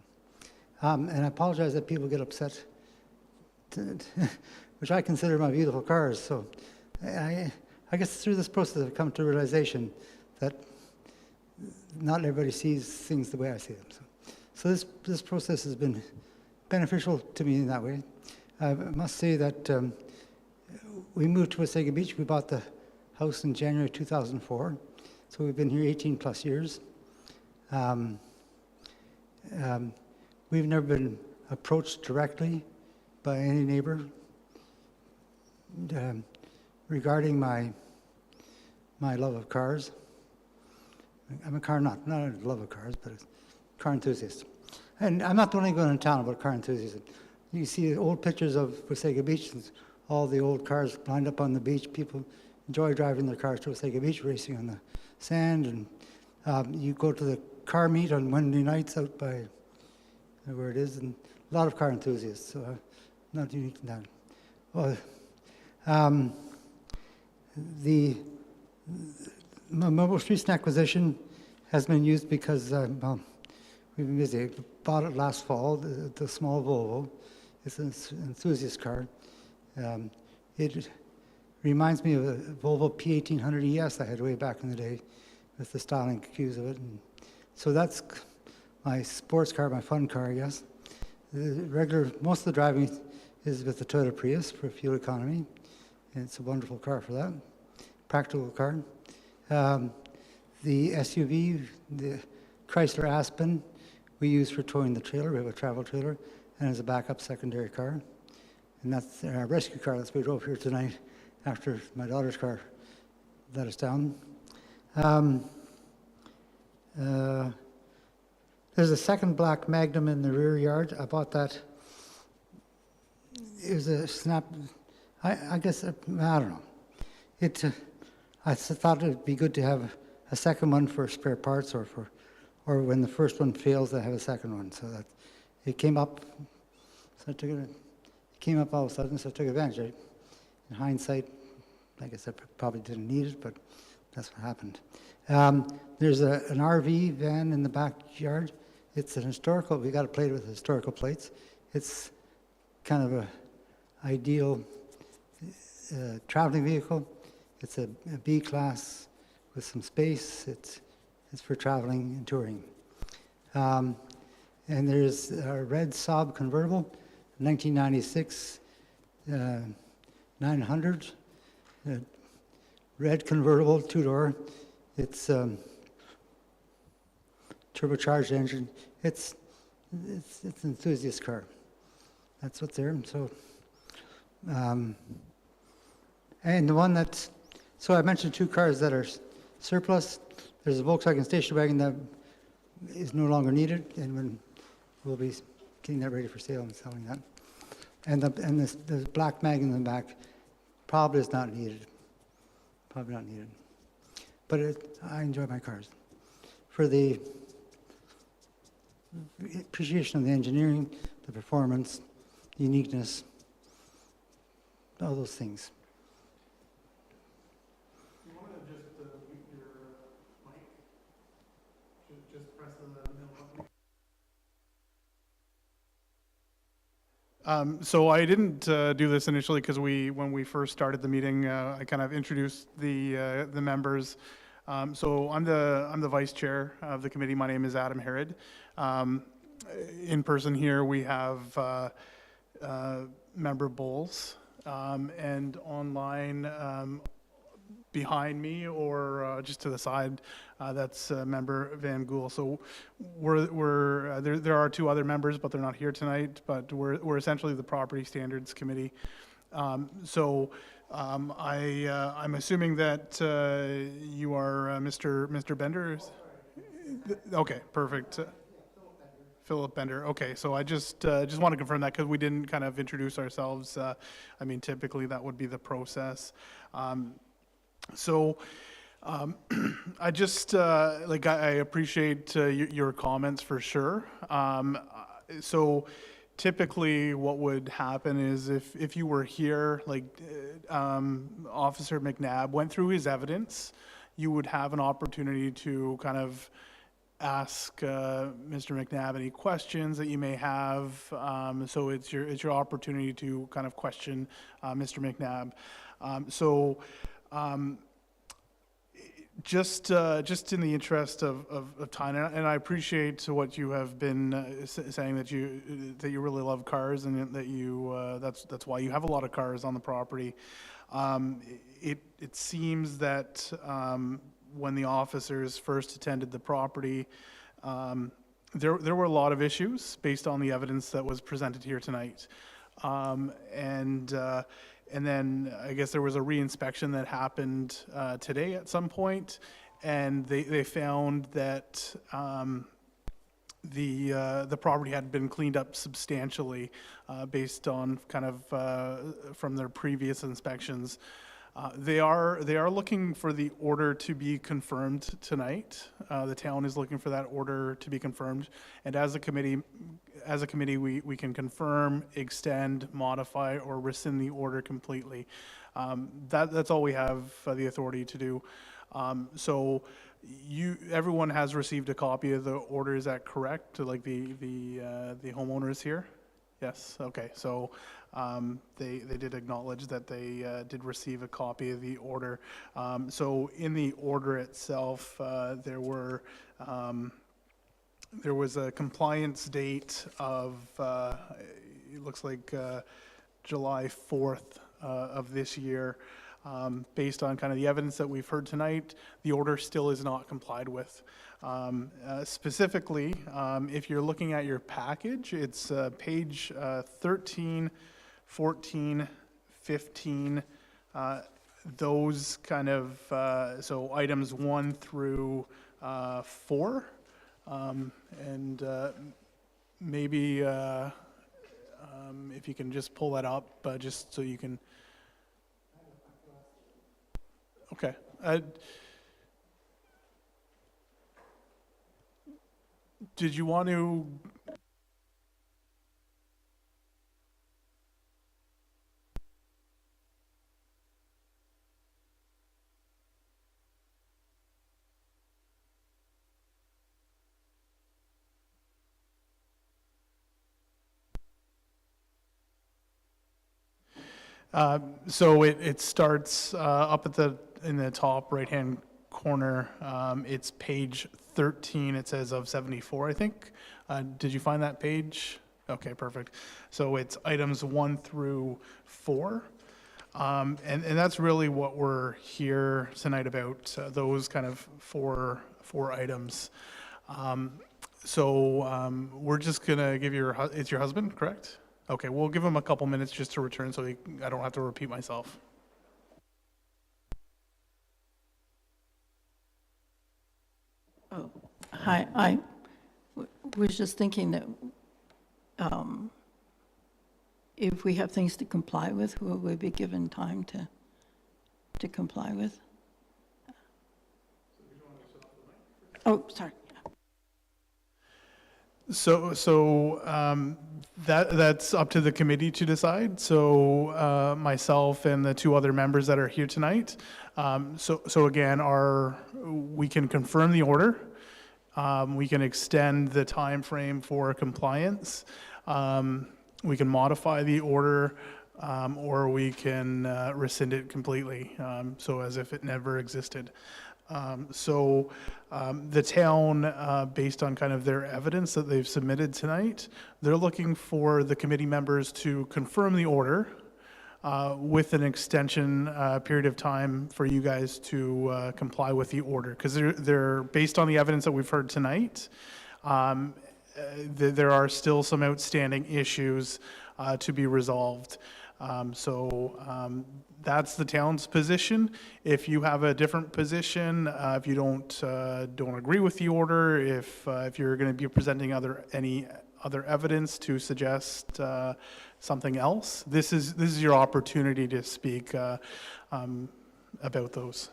And I apologize that people get upset, which I consider my beautiful cars. So I guess through this process I've come to realization that not everybody sees things the way I see them. So this process has been beneficial to me in that way. I must say that we moved to Wasaga Beach. We bought the house in January 2004, so we've been here 18 plus years. We've never been approached directly by any neighbor regarding my love of cars. I'm a car not a love of cars, but a car enthusiast. And I'm not the only one in town about car enthusiasm. You see old pictures of Wasaga Beach, and all the old cars lined up on the beach. People enjoy driving their cars to Wasaga Beach, racing on the sand. And you go to the car meet on Wednesday nights out by where it is, and a lot of car enthusiasts, so not unique in that. Well, my most recent acquisition has been used because well, we've been busy. I bought it last fall, the small Volvo. It's an enthusiast car. It reminds me of a Volvo P1800 ES I had way back in the day with the styling cues of it. And so that's my sports car, my fun car, I guess. Most of the driving is with the Toyota Prius for fuel economy. And it's a wonderful car for that. Practical car. The SUV, the Chrysler Aspen, we use for towing the trailer. We have a travel trailer, and as a backup secondary car. And that's our rescue car. That's why we drove here tonight after my daughter's car let us down. There's a second black Magnum in the rear yard. I bought that. It was a snap. I guess, I don't know. I thought it would be good to have a second one for spare parts, or when the first one fails, I have a second one. So that it came up. So I took it. It came up all of a sudden, so I took advantage of it. In hindsight, I guess I probably didn't need it, but that's what happened. There's an RV van in the backyard. It's an historical. We got it plated with historical plates. It's kind of a ideal traveling vehicle. It's a B class with some space. It's for traveling and touring. And there's a red Saab convertible, 1996 900, red convertible, two-door. It's turbocharged engine. It's an enthusiast car. That's what's there. So, and the one that's, so I mentioned two cars that are surplus. There's a Volkswagen station wagon that is no longer needed, and we'll be getting that ready for sale and selling that. And the black mag in the back probably is not needed. Probably not needed. But I enjoy my cars. For the appreciation of the engineering, the performance, uniqueness, all those things. You want to just mute your mic? Just press the middle button. So I didn't do this initially because when we first started the meeting, I kind of introduced the members. So I'm the vice chair of the committee. My name is Adam Herod. In person here we have member Bowles, and online behind me or just to the side, that's member Van Gool. So there are two other members, but they're not here tonight. But we're essentially the Property Standards Committee. I'm assuming that you are Mr. Bender. Okay, perfect. Philip Bender. Okay, so I just want to confirm that because we didn't kind of introduce ourselves. I mean, typically that would be the process. I just I appreciate your comments for sure. So typically what would happen is if you were here, Officer McNabb went through his evidence, you would have an opportunity to kind of ask Mr. McNabb any questions that you may have. So it's your opportunity to kind of question Mr. McNabb. Just in the interest of time, and I appreciate what you have been saying, that you really love cars, and that that's why you have a lot of cars on the property. It seems that when the officers first attended the property, there were a lot of issues based on the evidence that was presented here tonight. And then I guess there was a reinspection that happened today at some point, and they found that the property had been cleaned up substantially based on kind of from their previous inspections. They are looking for the order to be confirmed tonight. The town is looking for that order to be confirmed, and as a committee, we can confirm, extend, modify, or rescind the order completely. That's all we have the authority to do. So everyone has received a copy of the order. Is that correct? Like the homeowners here? Yes. Okay. So they did acknowledge that they did receive a copy of the order. So in the order itself, there was a compliance date of it looks like July 4th of this year. Based on kind of the evidence that we've heard tonight, the order still is not complied with. Specifically, if you're looking at your package, it's page 13, 14, 15, those kind of, so items 1 through 4, and maybe if you can just pull that up, just so you can. Okay. Did you want to? So it starts up in the top right-hand corner. It's page 13. It says of 74, I think. Did you find that page? Okay, perfect. So it's items 1 through 4. And that's really what we're here tonight about, those kind of four items. So we're just going to give it's your husband, correct? Okay, we'll give him a couple minutes just to return so I don't have to repeat myself. Oh, hi, I was just thinking that if we have things to comply with, will we be given time to comply with? Oh, sorry. So that's up to the committee to decide. So myself and the 2 other members that are here tonight. So again, we can confirm the order. We can extend the time frame for compliance. We can modify the order, or we can rescind it completely, so as if it never existed. So the town, based on kind of their evidence that they've submitted tonight, they're looking for the committee members to confirm the order with an extension period of time for you guys to comply with the order. Because they're based on the evidence that we've heard tonight, there are still some outstanding issues to be resolved. So that's the town's position. If you have a different position, if you don't agree with the order, if you're going to be presenting any other evidence to suggest something else, this is your opportunity to speak about those.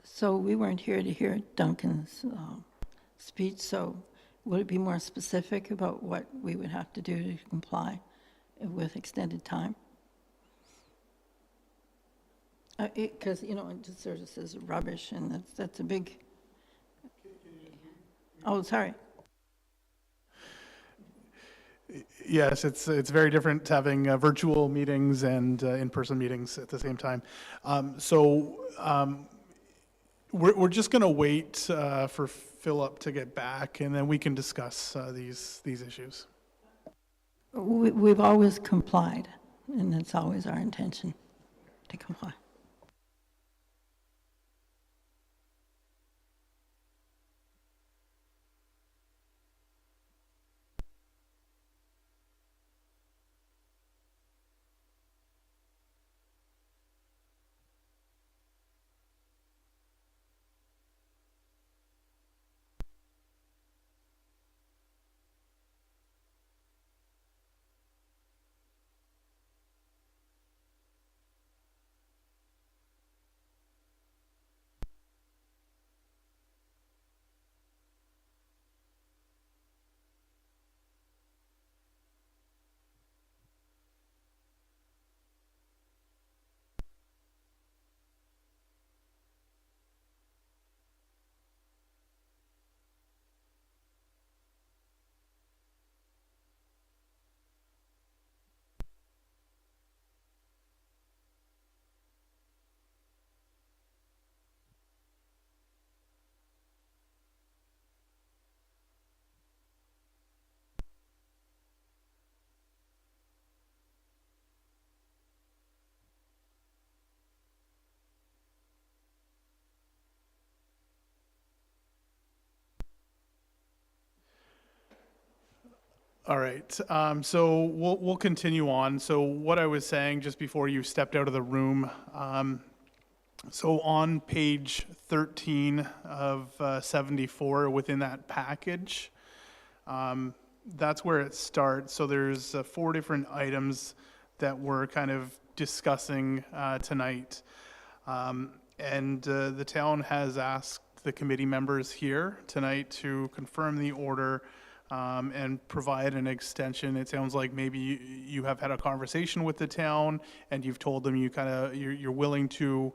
So we weren't here to hear Duncan's speech, so would it be more specific about what we would have to do to comply with extended time? Because, it just sort of says rubbish, and that's a big... Oh, sorry. Yes, it's very different having virtual meetings and in-person meetings at the same time. We're just going to wait for Philip to get back, and then we can discuss these issues. We've always complied, and it's always our intention to comply. All right, so we'll continue on. So what I was saying just before you stepped out of the room, so on page 13 of 74 within that package, that's where it starts. So there's 4 different items that we're kind of discussing tonight. And the town has asked the committee members here tonight to confirm the order and provide an extension. It sounds like maybe you have had a conversation with the town and you've told them you're willing to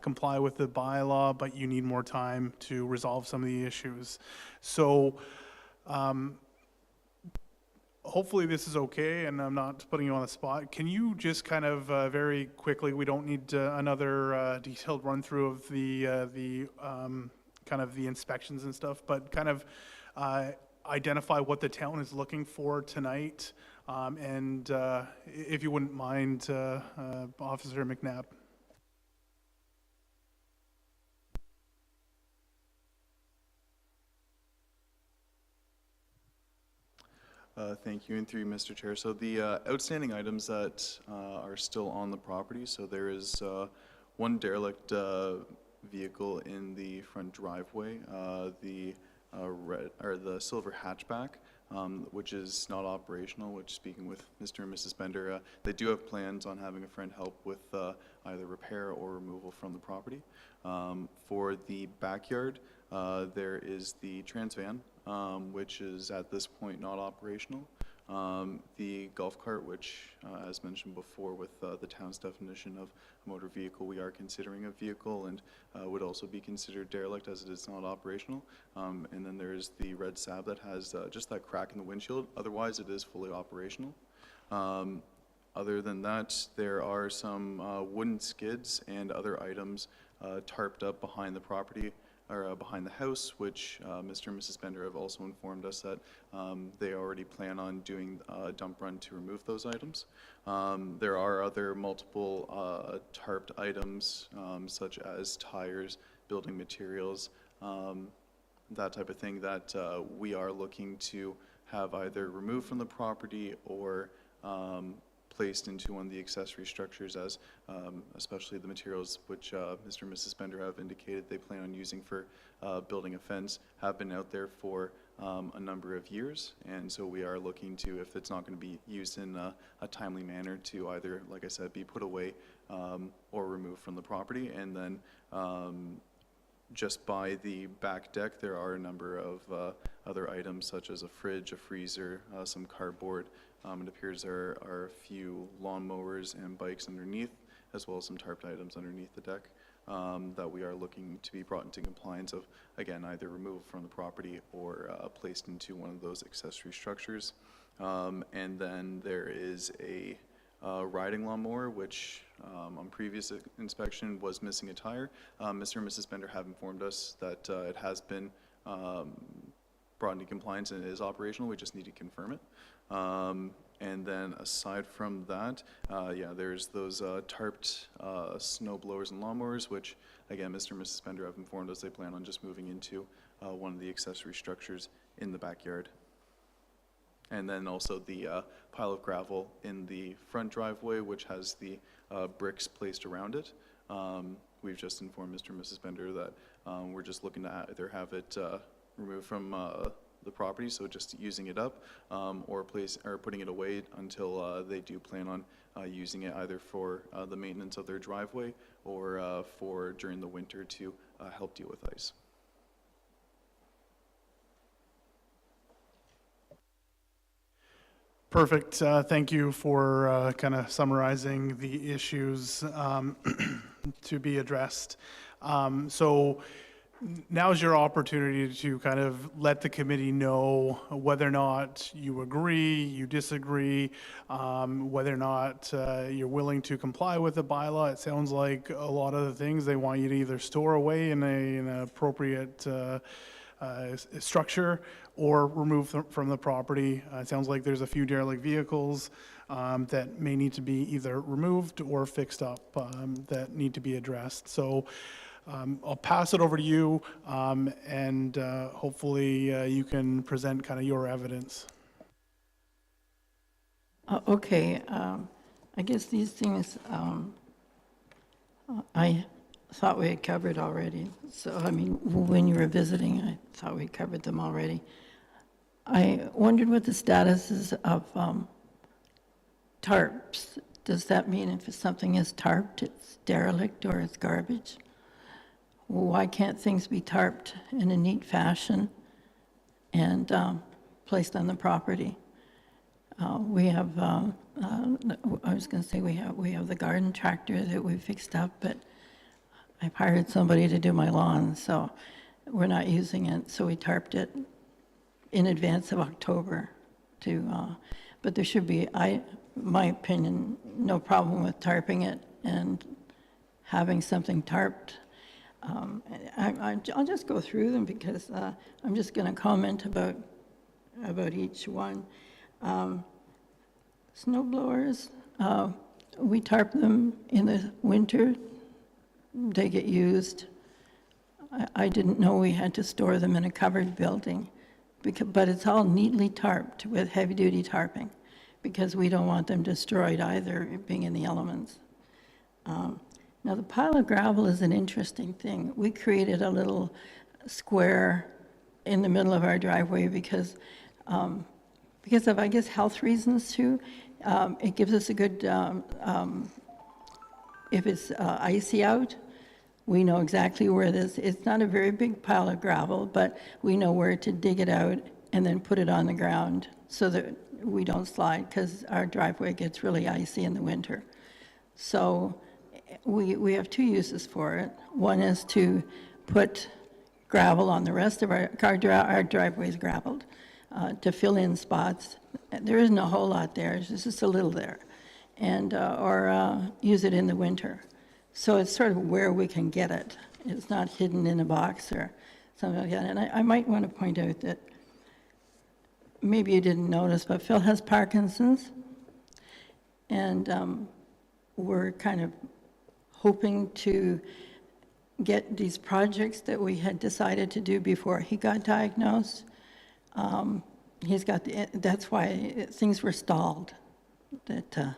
comply with the bylaw, but you need more time to resolve some of the issues. So hopefully this is okay, and I'm not putting you on the spot. Can you just kind of very quickly, we don't need another detailed run through of the kind of the inspections and stuff, but kind of identify what the town is looking for tonight, and if you wouldn't mind, Officer McNabb. Thank you, and through you, Mr. Chair. So the outstanding items that are still on the property, so there is one derelict vehicle in the front driveway, the silver hatchback, which is not operational, which, speaking with Mr. and Mrs. Bender, they do have plans on having a friend help with either repair or removal from the property. For the backyard, there is the trans van, which is at this point not operational. The golf cart, which, as mentioned before, with the town's definition of a motor vehicle, we are considering a vehicle and would also be considered derelict as it is not operational. And then there is the red Saab that has just that crack in the windshield. Otherwise, it is fully operational. Other than that, there are some wooden skids and other items tarped up behind the property, or behind the house, which Mr. and Mrs. Bender have also informed us that they already plan on doing a dump run to remove those items. There are other multiple tarped items, such as tires, building materials, that type of thing that we are looking to have either removed from the property or placed into one of the accessory structures, as especially the materials which Mr. and Mrs. Bender have indicated they plan on using for building a fence have been out there for a number of years, and so we are looking to, if it's not going to be used in a timely manner, to either, like I said, be put away or removed from the property. And then just by the back deck, there are a number of other items such as a fridge, a freezer, some cardboard. It appears there are a few lawnmowers and bikes underneath, as well as some tarped items underneath the deck that we are looking to be brought into compliance of, again, either removed from the property or placed into one of those accessory structures. And then there is a riding lawnmower, which on previous inspection was missing a tire. Mr. and Mrs. Bender have informed us that it has been brought into compliance and it is operational. We just need to confirm it. And then aside from that, yeah, there's those tarped snow blowers and lawnmowers, which again, Mr. and Mrs. Bender have informed us they plan on just moving into one of the accessory structures in the backyard. And then also the pile of gravel in the front driveway, which has the bricks placed around it. We've just informed Mr. and Mrs. Bender that we're just looking to either have it removed from the property, so just using it up, or putting it away until they do plan on using it either for the maintenance of their driveway or for during the winter to help deal with ice. Perfect. Thank you for kind of summarizing the issues to be addressed. So now's your opportunity to kind of let the committee know whether or not you agree, you disagree, whether or not you're willing to comply with the bylaw. It sounds like a lot of the things they want you to either store away in an appropriate structure or remove from the property. It sounds like there's a few derelict vehicles that may need to be either removed or fixed up that need to be addressed. So I'll pass it over to you, and hopefully you can present kind of your evidence. Okay, I guess these things I thought we had covered already. So, I mean, when you were visiting, I thought we covered them already. I wondered what the status is of tarps. Does that mean if something is tarped, it's derelict or it's garbage? Why can't things be tarped in a neat fashion and placed on the property? We have, I was going to say we have the garden tractor that we fixed up, but I've hired somebody to do my lawn, so we're not using it. So we tarped it in advance of October but there should be, my opinion, no problem with tarping it and having something tarped. I'll just go through them because I'm just going to comment about each one. Snow blowers, we tarp them in the winter. They get used. I didn't know we had to store them in a covered building, but it's all neatly tarped with heavy-duty tarping because we don't want them destroyed either, being in the elements. Now, the pile of gravel is an interesting thing. We created a little square in the middle of our driveway because of, I guess, health reasons too. It gives us a good, if it's icy out, we know exactly where it is. It's not a very big pile of gravel, but we know where to dig it out and then put it on the ground so that we don't slide because our driveway gets really icy in the winter. So we have two uses for it. One is to put gravel on the rest of our driveway is graveled, to fill in spots. There isn't a whole lot there, it's just a little there. And, or use it in the winter. So it's sort of where we can get it. It's not hidden in a box or something like that. And I might want to point out that maybe you didn't notice, but Phil has Parkinson's. And we're kind of hoping to get these projects that we had decided to do before he got diagnosed. He's got that's why things were stalled. That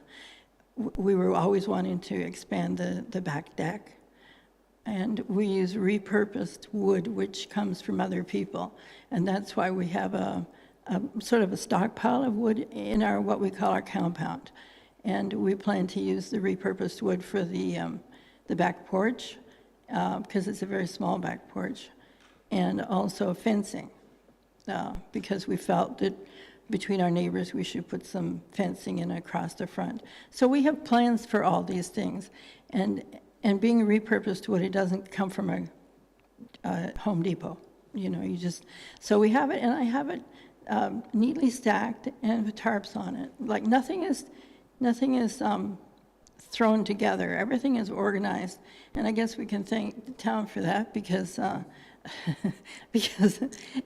we were always wanting to expand the back deck. And we use repurposed wood, which comes from other people. And that's why we have a sort of a stockpile of wood in our, what we call our compound. And we plan to use the repurposed wood for the back porch, because it's a very small back porch, and also fencing, because we felt that between our neighbors, we should put some fencing in across the front. So we have plans for all these things. And being repurposed wood, it doesn't come from a Home Depot. You know, you just, so we have it, and I have it neatly stacked and with tarps on it. Like nothing is thrown together. Everything is organized. And I guess we can thank the town for that because because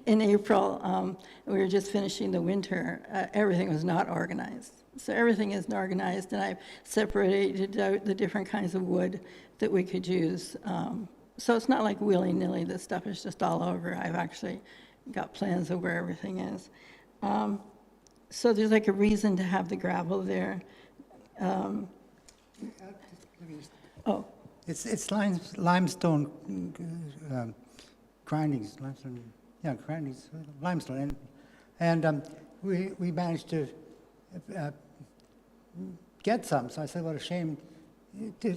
in April, we were just finishing the winter, everything was not organized. So everything is organized, and I've separated out the different kinds of wood that we could use. So it's not like willy-nilly, this stuff is just all over. I've actually got plans of where everything is. So there's like a reason to have the gravel there. Oh, It's limestone grindings, grindings, limestone. And we managed to get some, so I said, what a shame.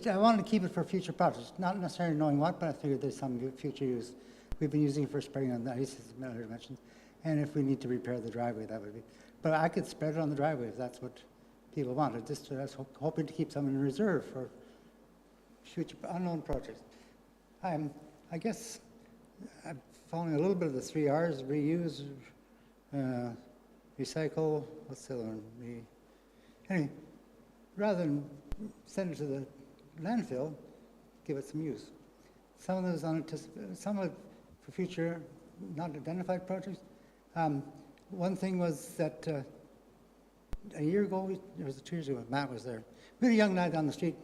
I wanted to keep it for future projects, not necessarily knowing what, but I figured there's some future use. We've been using it for spraying on the ice, as Miller mentioned, and if we need to repair the driveway, that would be. But I could spread it on the driveway if that's what people wanted. I was hoping to keep some in reserve for future unknown projects. I guess I'm following a little bit of the 3 R's: reuse, recycle, what's the other one? Anyway, rather than send it to the landfill, give it some use. Some of those unanticipated, some of for future not identified projects. One thing was that a year ago, it was 2 years ago, Matt was there. We had a young lad down the street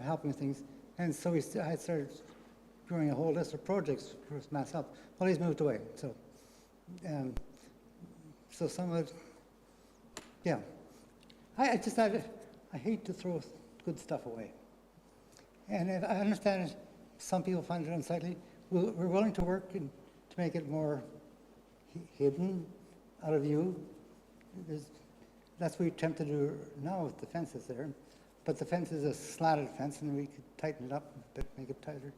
helping with things, and so I started growing a whole list of projects for Matt's help. Well, he's moved away, so so some of it, yeah. I hate to throw good stuff away. And I understand some people find it unsightly. We're willing to work to make it more hidden, out of view. That's what we attempt to do now with the fences there. But the fence is a slatted fence, and we could tighten it up a bit, make it tighter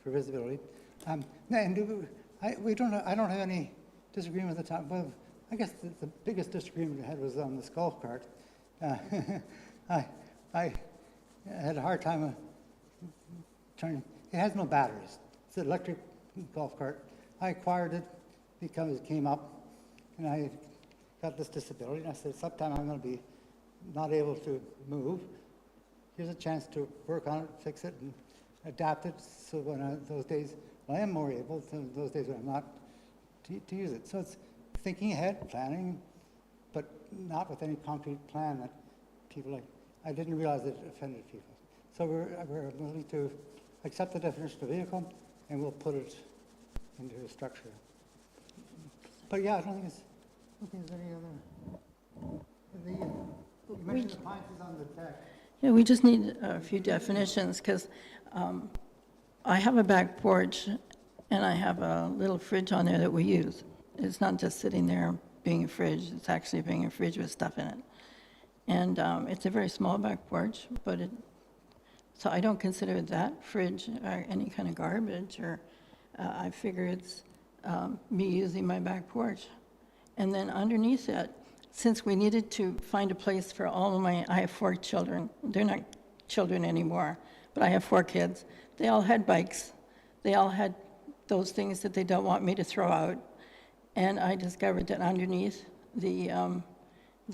for visibility. I don't have any disagreement with the town. Well, I guess the biggest disagreement I had was on this golf cart. I had a hard time turning. It has no batteries. It's an electric golf cart. I acquired it because it came up, and I got this disability. And I said, sometime I'm going to be not able to move. Here's a chance to work on it, fix it, and adapt it. So when those days when I am more able, those days when I'm not, to use it. So it's thinking ahead, planning, but not with any concrete plan that people like. I didn't realize it offended people. So we're willing to accept the definition of vehicle, and we'll put it into a structure. But yeah, I don't think there's any other. You mentioned the appliances on the deck. yeah, we just need a few definitions because I have a back porch and I have a little fridge on there that we use. It's not just sitting there being a fridge, it's actually being a fridge with stuff in it. And it's a very small back porch, but so I don't consider that fridge or any kind of garbage, or I figure it's me using my back porch. And then underneath it, since we needed to find a place for all of I have 4 children. They're not children anymore, but I have 4 kids. They all had bikes. They all had those things that they don't want me to throw out. And I discovered that underneath the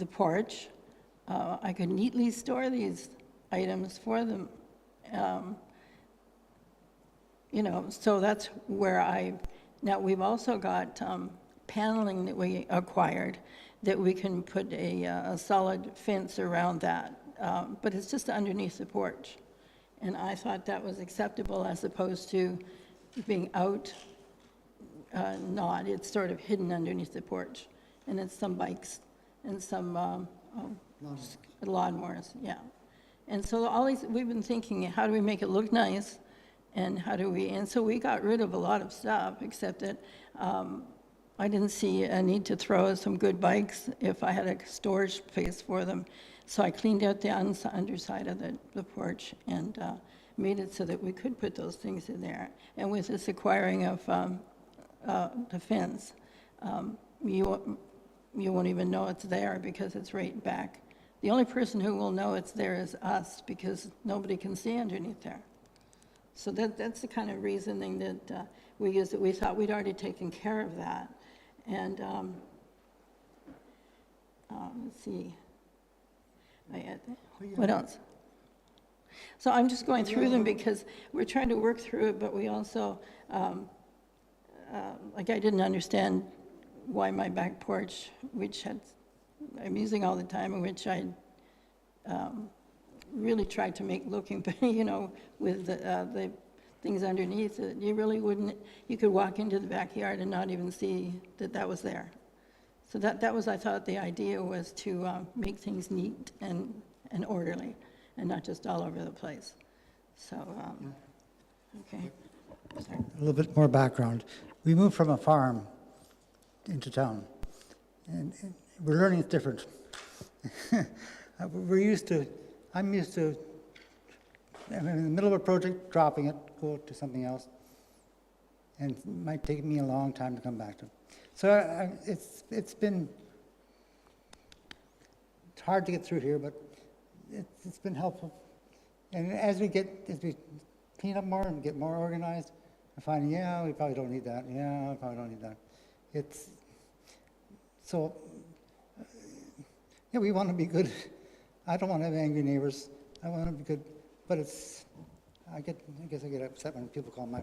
porch, I could neatly store these items for them. So that's where now we've also got paneling that we acquired that we can put a solid fence around that, but it's just underneath the porch. And I thought that was acceptable as opposed to being out, it's sort of hidden underneath the porch. And it's some bikes and some lawnmowers, yeah. And so we've been thinking, how do we make it look nice? And so we got rid of a lot of stuff, except that I didn't see a need to throw some good bikes if I had a storage space for them. So I cleaned out the underside of the porch and made it so that we could put those things in there. And with this acquiring of the fence, you won't even know it's there because it's right back. The only person who will know it's there is us because nobody can see underneath there. So that's the kind of reasoning that we used, that we thought we'd already taken care of that. And let's see. What else? So I'm just going through them because we're trying to work through it, but we also, like I didn't understand why my back porch, which I'm using all the time, and which I really tried to make looking, but with the things underneath it, you really wouldn't, you could walk into the backyard and not even see that was there. So that was, I thought the idea was to make things neat and orderly and not just all over the place. So, okay. Sorry. A little bit more background. We moved from a farm into town, and we're learning it's different. I'm used to, I'm in the middle of a project, dropping it, go to something else, and it might take me a long time to come back to it. So it's hard to get through here, but it's been helpful. And as we clean up more and get more organized, I find, yeah, we probably don't need that. Yeah, we probably don't need that. Yeah, we want to be good. I don't want to have angry neighbors. I want to be good, but I guess I get upset when people call my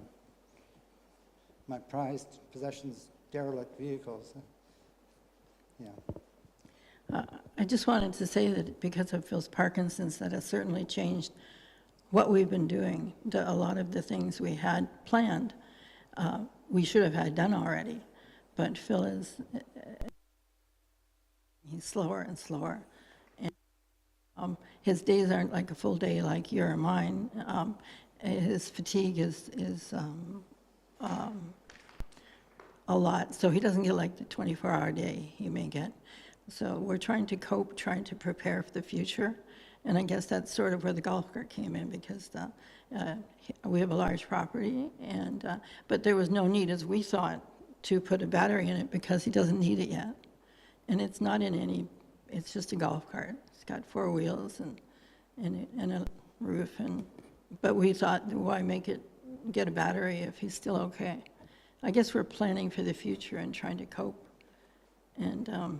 prized possessions derelict vehicles. Yeah. I just wanted to say that because of Phil's Parkinson's, that has certainly changed what we've been doing. A lot of the things we had planned, we should have had done already, but Phil he's slower and slower. And his days aren't like a full day like your or mine. His fatigue is a lot, so he doesn't get like the 24-hour day he may get. So we're trying to cope, trying to prepare for the future, and I guess that's sort of where the golf cart came in, because we have a large property, and but there was no need, as we saw it, to put a battery in it because he doesn't need it yet. And it's not in any, it's just a golf cart. It's got 4 wheels and a roof, but we thought, why get a battery if he's still okay? I guess we're planning for the future and trying to cope. And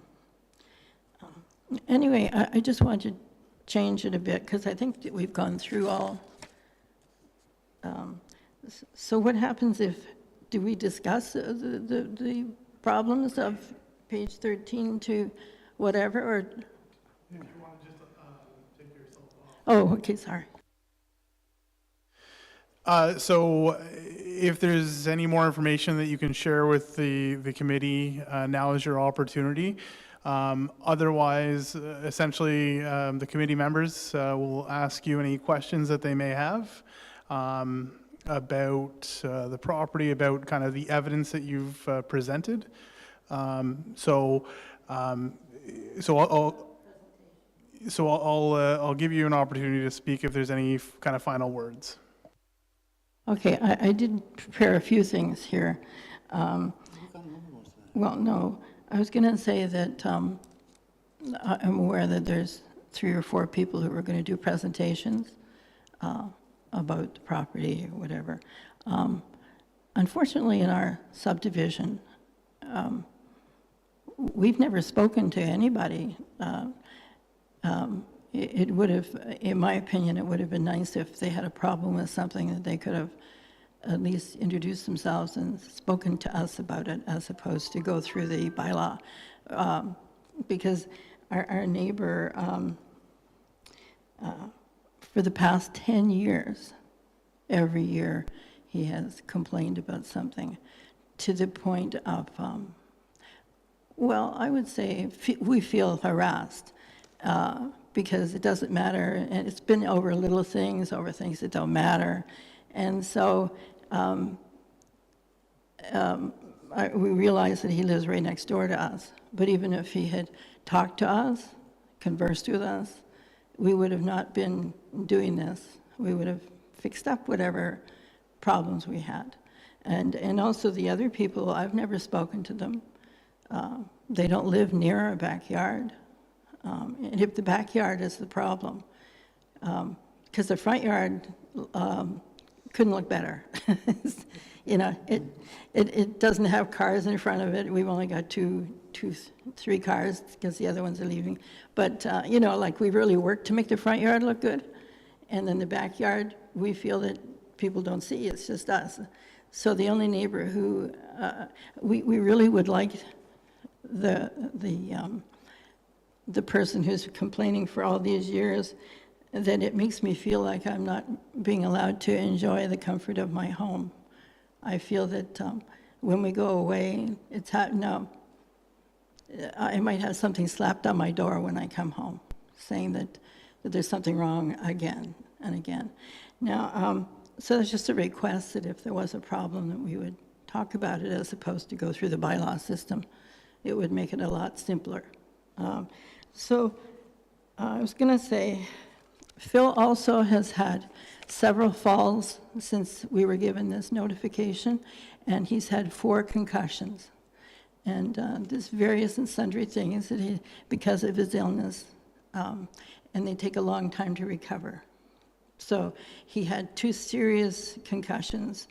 anyway, I just wanted to change it a bit because I think that we've gone through all. So what happens do we discuss the problems of page 13 to whatever, or? If you want to just take yourself off. Oh, okay, sorry. So if there's any more information that you can share with the committee, now is your opportunity. Otherwise, essentially, the committee members will ask you any questions that they may have about the property, about kind of the evidence that you've presented. So I'll give you an opportunity to speak if there's any kind of final words. Okay, I did prepare a few things here. Well, no, I was going to say that I'm aware that there's 3 or 4 people who are going to do presentations about the property or whatever. Unfortunately, in our subdivision, we've never spoken to anybody. It would have, in my opinion, it would have been nice if they had a problem with something that they could have at least introduced themselves and spoken to us about it, as opposed to go through the bylaw. Because our neighbor, for the past 10 years, every year he has complained about something, to the point of, well, I would say we feel harassed. Because it doesn't matter, and it's been over little things, over things that don't matter. And so we realize that he lives right next door to us. But even if he had talked to us, conversed with us, we would have not been doing this. We would have fixed up whatever problems we had. And also the other people, I've never spoken to them. They don't live near our backyard. And if the backyard is the problem, because the front yard couldn't look better. it doesn't have cars in front of it. We've only got three cars because the other ones are leaving. But, like we've really worked to make the front yard look good. And then the backyard, we feel that people don't see, it's just us. So the only neighbor who, we really would like the person who's complaining for all these years, that it makes me feel like I'm not being allowed to enjoy the comfort of my home. I feel that when we go away, I might have something slapped on my door when I come home, saying that there's something wrong again and again. Now, so it's just a request that if there was a problem, that we would talk about it as opposed to go through the bylaw system. It would make it a lot simpler. So I was going to say, Phil also has had several falls since we were given this notification, and he's had 4 concussions. And there's various and sundry things that because of his illness, and they take a long time to recover. So he had 2 serious concussions,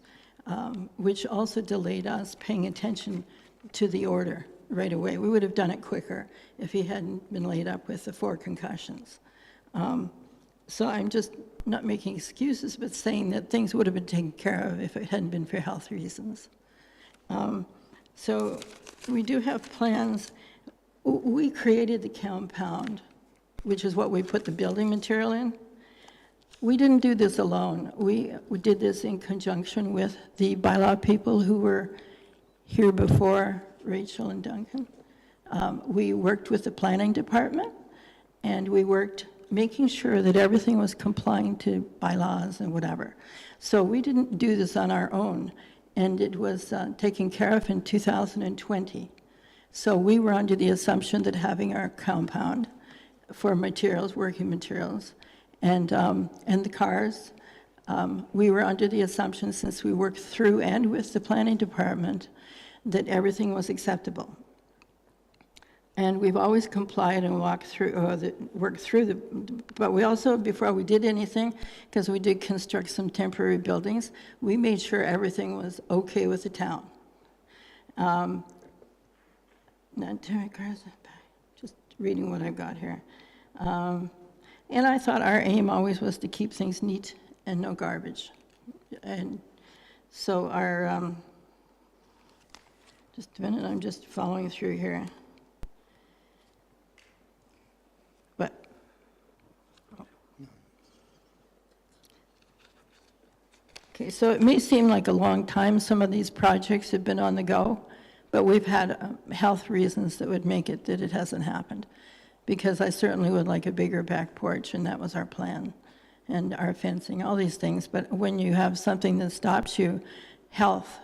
which also delayed us paying attention to the order right away. We would have done it quicker if he hadn't been laid up with the 4 concussions. So I'm just not making excuses, but saying that things would have been taken care of if it hadn't been for health reasons. So we do have plans. We created the compound, which is what we put the building material in. We didn't do this alone. We did this in conjunction with the bylaw people who were here before Rachel and Duncan. We worked with the planning department, and we worked making sure that everything was complying to bylaws and whatever. So we didn't do this on our own, and it was taken care of in 2020. So we were under the assumption that having our compound for materials, working materials, and the cars, we were under the assumption, since we worked through and with the planning department, that everything was acceptable. And we've always complied and worked through but we also, before we did anything, because we did construct some temporary buildings, we made sure everything was okay with the town. Just reading what I've got here. And I thought our aim always was to keep things neat and no garbage. And so our, just a minute, I'm just following through here. But, okay, so it may seem like a long time, some of these projects have been on the go, but we've had health reasons that would make it that it hasn't happened. Because I certainly would like a bigger back porch, and that was our plan, and our fencing, all these things. But when you have something that stops you, health,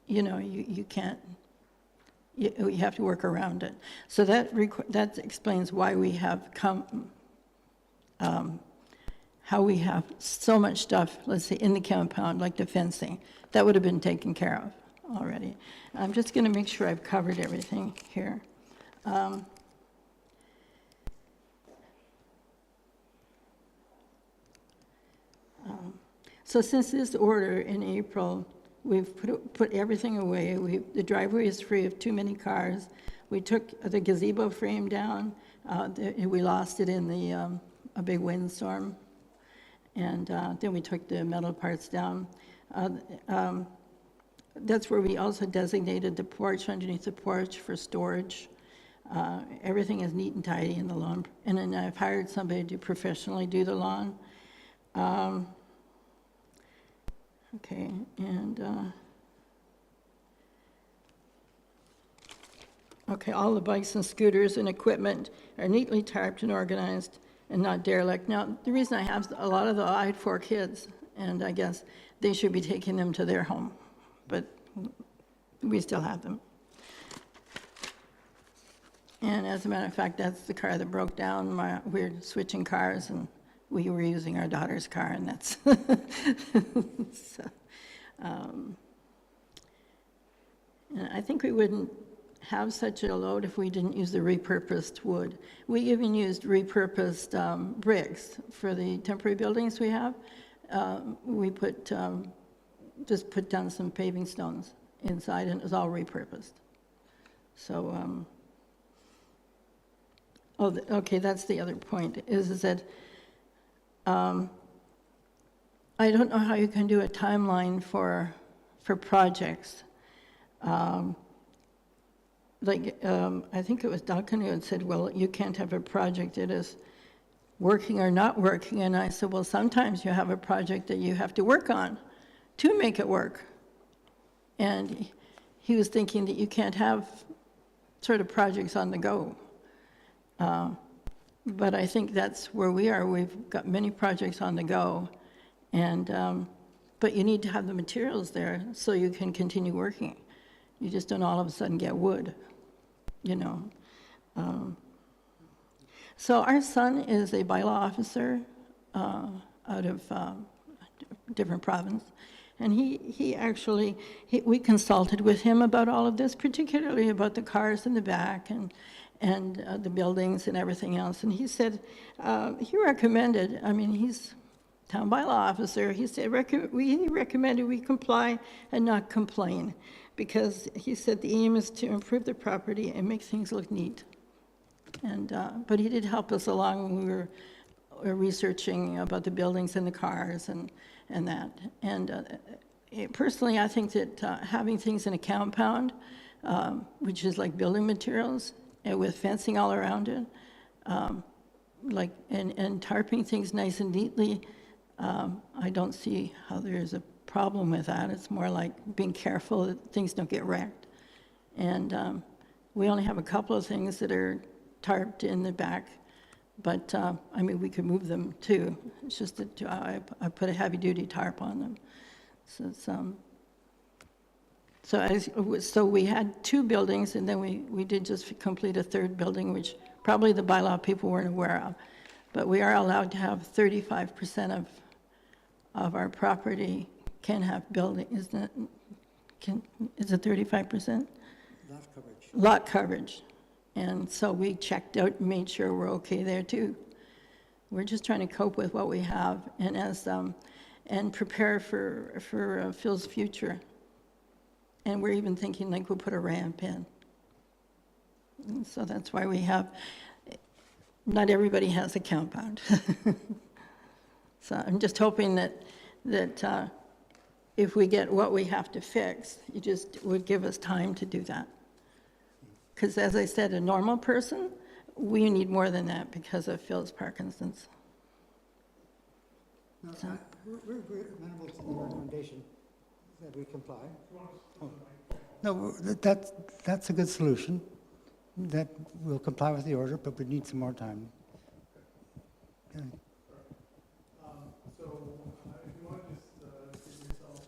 you can't, you have to work around it. So that explains why we have how we have so much stuff, let's say, in the compound, like the fencing. That would have been taken care of already. I'm just going to make sure I've covered everything here. So since this order in April, we've put everything away. The driveway is free of too many cars. We took the gazebo frame down. We lost it in a big windstorm. And then we took the metal parts down. That's where we also designated the porch, underneath the porch, for storage. Everything is neat and tidy in the lawn. And then I've hired somebody to professionally do the lawn. Okay, and okay, all the bikes and scooters and equipment are neatly tarped and organized and not derelict. Now, the reason I have a lot of I had 4 kids, and I guess they should be taking them to their home, but we still have them. And as a matter of fact, that's the car that broke down. We're switching cars, and we were using our daughter's car, and that's so, and I think we wouldn't have such a load if we didn't use the repurposed wood. We even used repurposed bricks for the temporary buildings we have. We put just put down some paving stones inside, and it was all repurposed. So, okay, that's the other point, is that I don't know how you can do a timeline for projects. I think it was Duncan who had said, well, you can't have a project that is working or not working. And I said, well, sometimes you have a project that you have to work on to make it work. And he was thinking that you can't have sort of projects on the go. But I think that's where we are. We've got many projects on the go. And, but you need to have the materials there so you can continue working. You just don't all of a sudden get wood, you know. So our son is a bylaw officer out of different province. And he actually, we consulted with him about all of this, particularly about the cars in the back and the buildings and everything else. And he said, he recommended, I mean, he's town bylaw officer, he said, he recommended we comply and not complain, because he said the aim is to improve the property and make things look neat. And, but he did help us along when we were researching about the buildings and the cars and that. And personally, I think that having things in a compound, which is like building materials, and with fencing all around it, like and tarping things nice and neatly, I don't see how there's a problem with that. It's more like being careful that things don't get wrecked. And we only have a couple of things that are tarped in the back, but I mean, we could move them too. It's just that I put a heavy-duty tarp on them. So it's, so we had two buildings, and then we did just complete a third building, which probably the bylaw people weren't aware of. But we are allowed to have 35% of our property can have building, isn't it? Is it 35%? Lot coverage. Lot coverage. And so we checked out and made sure we're okay there too. We're just trying to cope with what we have and and prepare for Phil's future. And we're even thinking like we'll put a ramp in. And so that's why we have, not everybody has a compound. So I'm just hoping that if we get what we have to fix, you just would give us time to do that. Because as I said, a normal person, we need more than that because of Phil's Parkinson's. No, we're amenable to the recommendation that we comply. Oh. No, that's a good solution, that we'll comply with the order, but we need some more time. Okay. So if you want to just give yourself...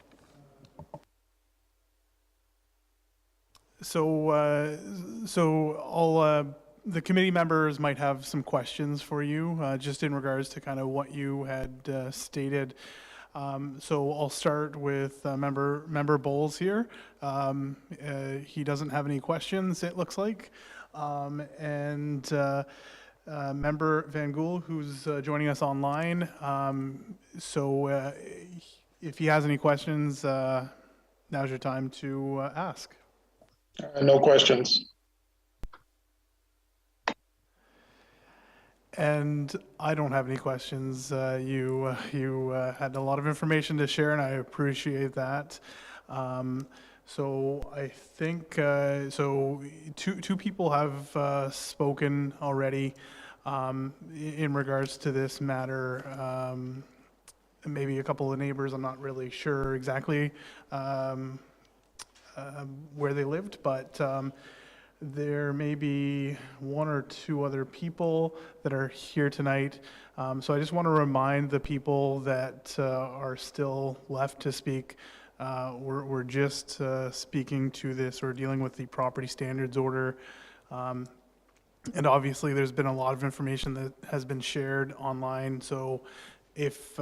So all the committee members might have some questions for you, just in regards to kind of what you had stated. So I'll start with member Bowles here. He doesn't have any questions, it looks like. And member Van Gool, who's joining us online. So if he has any questions, now's your time to ask. No questions. And I don't have any questions. You had a lot of information to share, and I appreciate that. So I think so. Two people have spoken already in regards to this matter. Maybe a couple of neighbors. I'm not really sure exactly where they lived, but there may be one or two other people that are here tonight. So I just want to remind the people that are still left to speak. We're just speaking to this, or dealing with the property standards order. And obviously there's been a lot of information that has been shared online. So if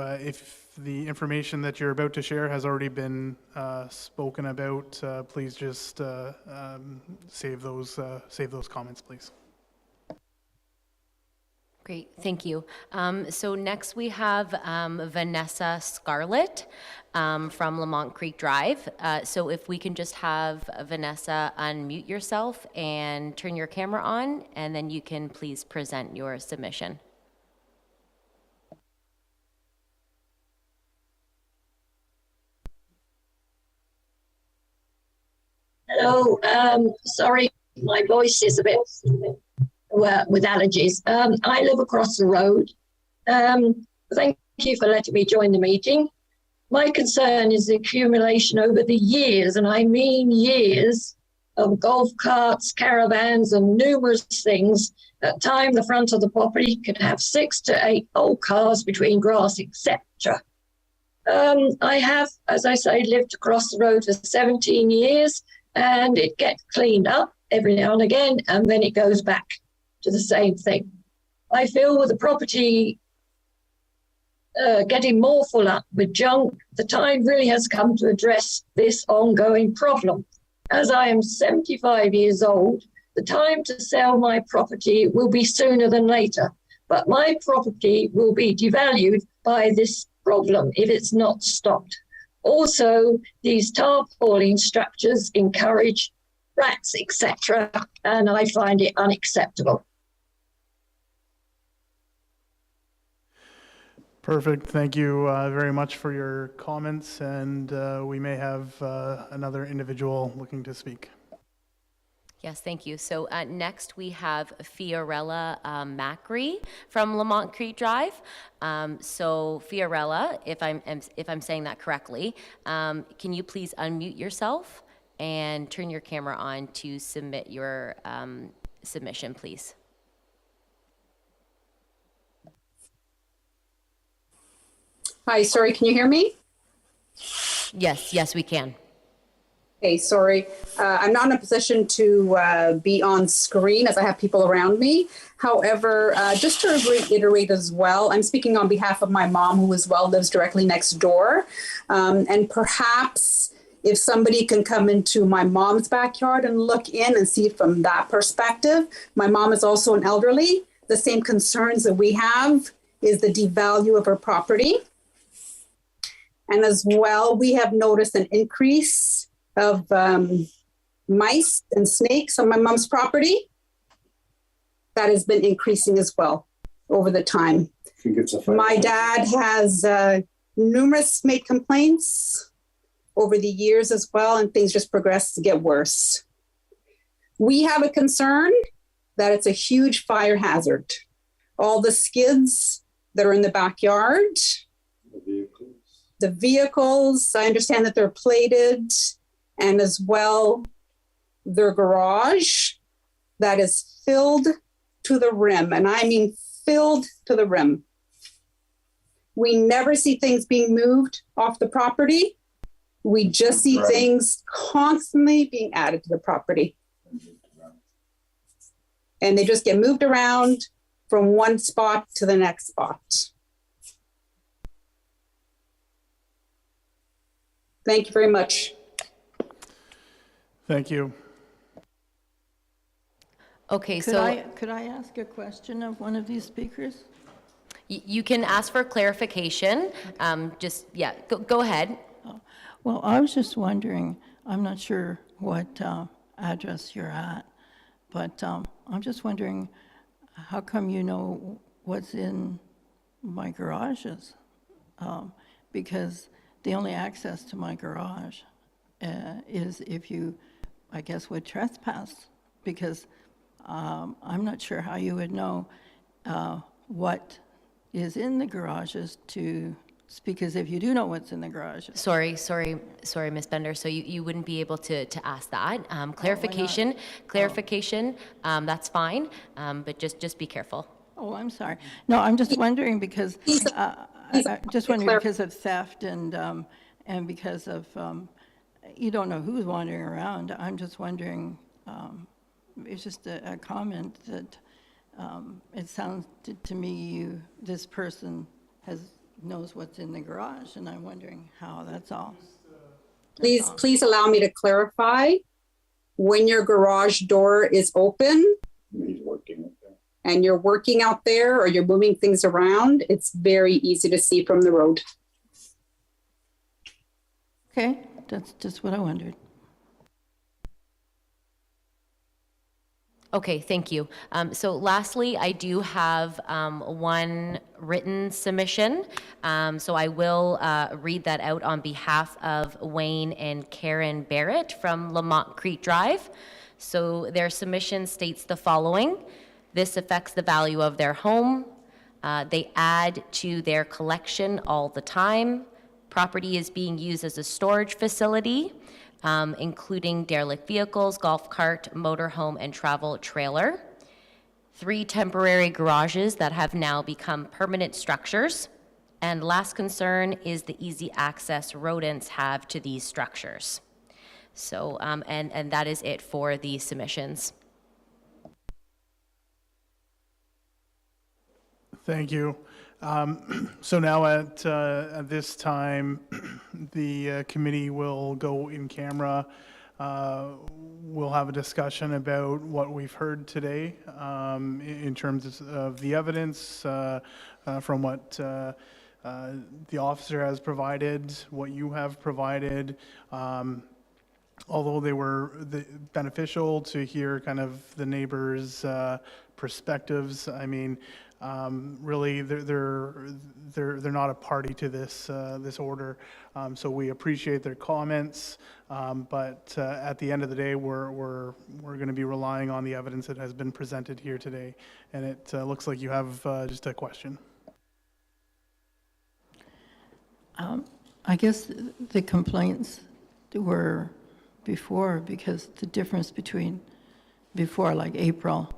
the information that you're about to share has already been spoken about, please just save those comments, please. Great, thank you. So next we have Vanessa Scarlett from Lamont Creek Drive. So if we can just have Vanessa unmute yourself and turn your camera on, and then you can please present your submission. Hello, sorry, my voice is a bit with allergies. I live across the road. Thank you for letting me join the meeting. My concern is the accumulation over the years, and I mean years, of golf carts, caravans, and numerous things. At time, the front of the property could have 6 to 8 old cars between grass, etc. I have, as I say, lived across the road for 17 years, and it gets cleaned up every now and again, and then it goes back to the same thing. I feel with the property getting more full up with junk, the time really has come to address this ongoing problem. As I am 75 years old, the time to sell my property will be sooner than later, but my property will be devalued by this problem if it's not stopped. Also, these tarpaulin structures encourage rats, etc., and I find it unacceptable. Perfect. Thank you very much for your comments, and we may have another individual looking to speak. Yes, thank you. So next we have Fiorella Macri from Lamont Creek Drive. So Fiorella, if I'm saying that correctly, can you please unmute yourself and turn your camera on to submit your submission, please? Hi, sorry, can you hear me? Yes, we can. Okay, sorry. I'm not in a position to be on screen as I have people around me. However, just to reiterate as well, I'm speaking on behalf of my mom, who as well lives directly next door. And perhaps if somebody can come into my mom's backyard and look in and see it from that perspective. My mom is also an elderly. The same concerns that we have is the devalue of her property. And as well, we have noticed an increase of mice and snakes on my mom's property. That has been increasing as well over the time. My dad has numerous snake complaints over the years as well, and things just progress to get worse. We have a concern that it's a huge fire hazard. All the skids that are in the backyard, the vehicles, I understand that they're plated, and as well, their garage that is filled to the rim, and I mean filled to the rim. We never see things being moved off the property. We just see things constantly being added to the property. And they just get moved around from one spot to the next spot. Thank you very much. Thank you. Okay, Could I ask a question of one of these speakers? You can ask for clarification. Go ahead. Well, I was just wondering, I'm not sure what address you're at, but I'm just wondering, how come you know what's in my garages? Because the only access to my garage is if you, I guess, would trespass, because I'm not sure how you would know what is in the garages to, because if you do know what's in the garages. Sorry, Ms. Bender. So you wouldn't be able to ask that. Clarification, that's fine, but just be careful. Oh, I'm sorry. No, I'm just wondering because, just wondering because of theft and because of, you don't know who's wandering around. I'm just wondering, it's just a comment that it sounds to me this person knows what's in the garage, and I'm wondering how that's all. Please allow me to clarify. When your garage door is open, and you're working out there or you're moving things around, it's very easy to see from the road. Okay, that's just what I wondered. Okay, thank you. So lastly, I do have one written submission. So I will read that out on behalf of Wayne and Karen Barrett from Lamont Creek Drive. So their submission states the following. This affects the value of their home. They add to their collection all the time. Property is being used as a storage facility, including derelict vehicles, golf cart, motorhome, and travel trailer. 3 temporary garages that have now become permanent structures. And last concern is the easy access rodents have to these structures. So, and that is it for the submissions. Thank you. So now at this time, the committee will go in camera. We'll have a discussion about what we've heard today in terms of the evidence from what the officer has provided, what you have provided. Although they were beneficial to hear kind of the neighbors' perspectives, I mean, really, they're not a party to this order, so we appreciate their comments. But at the end of the day, we're going to be relying on the evidence that has been presented here today. And it looks like you have just a question. I guess the complaints were before, because the difference between before, like April,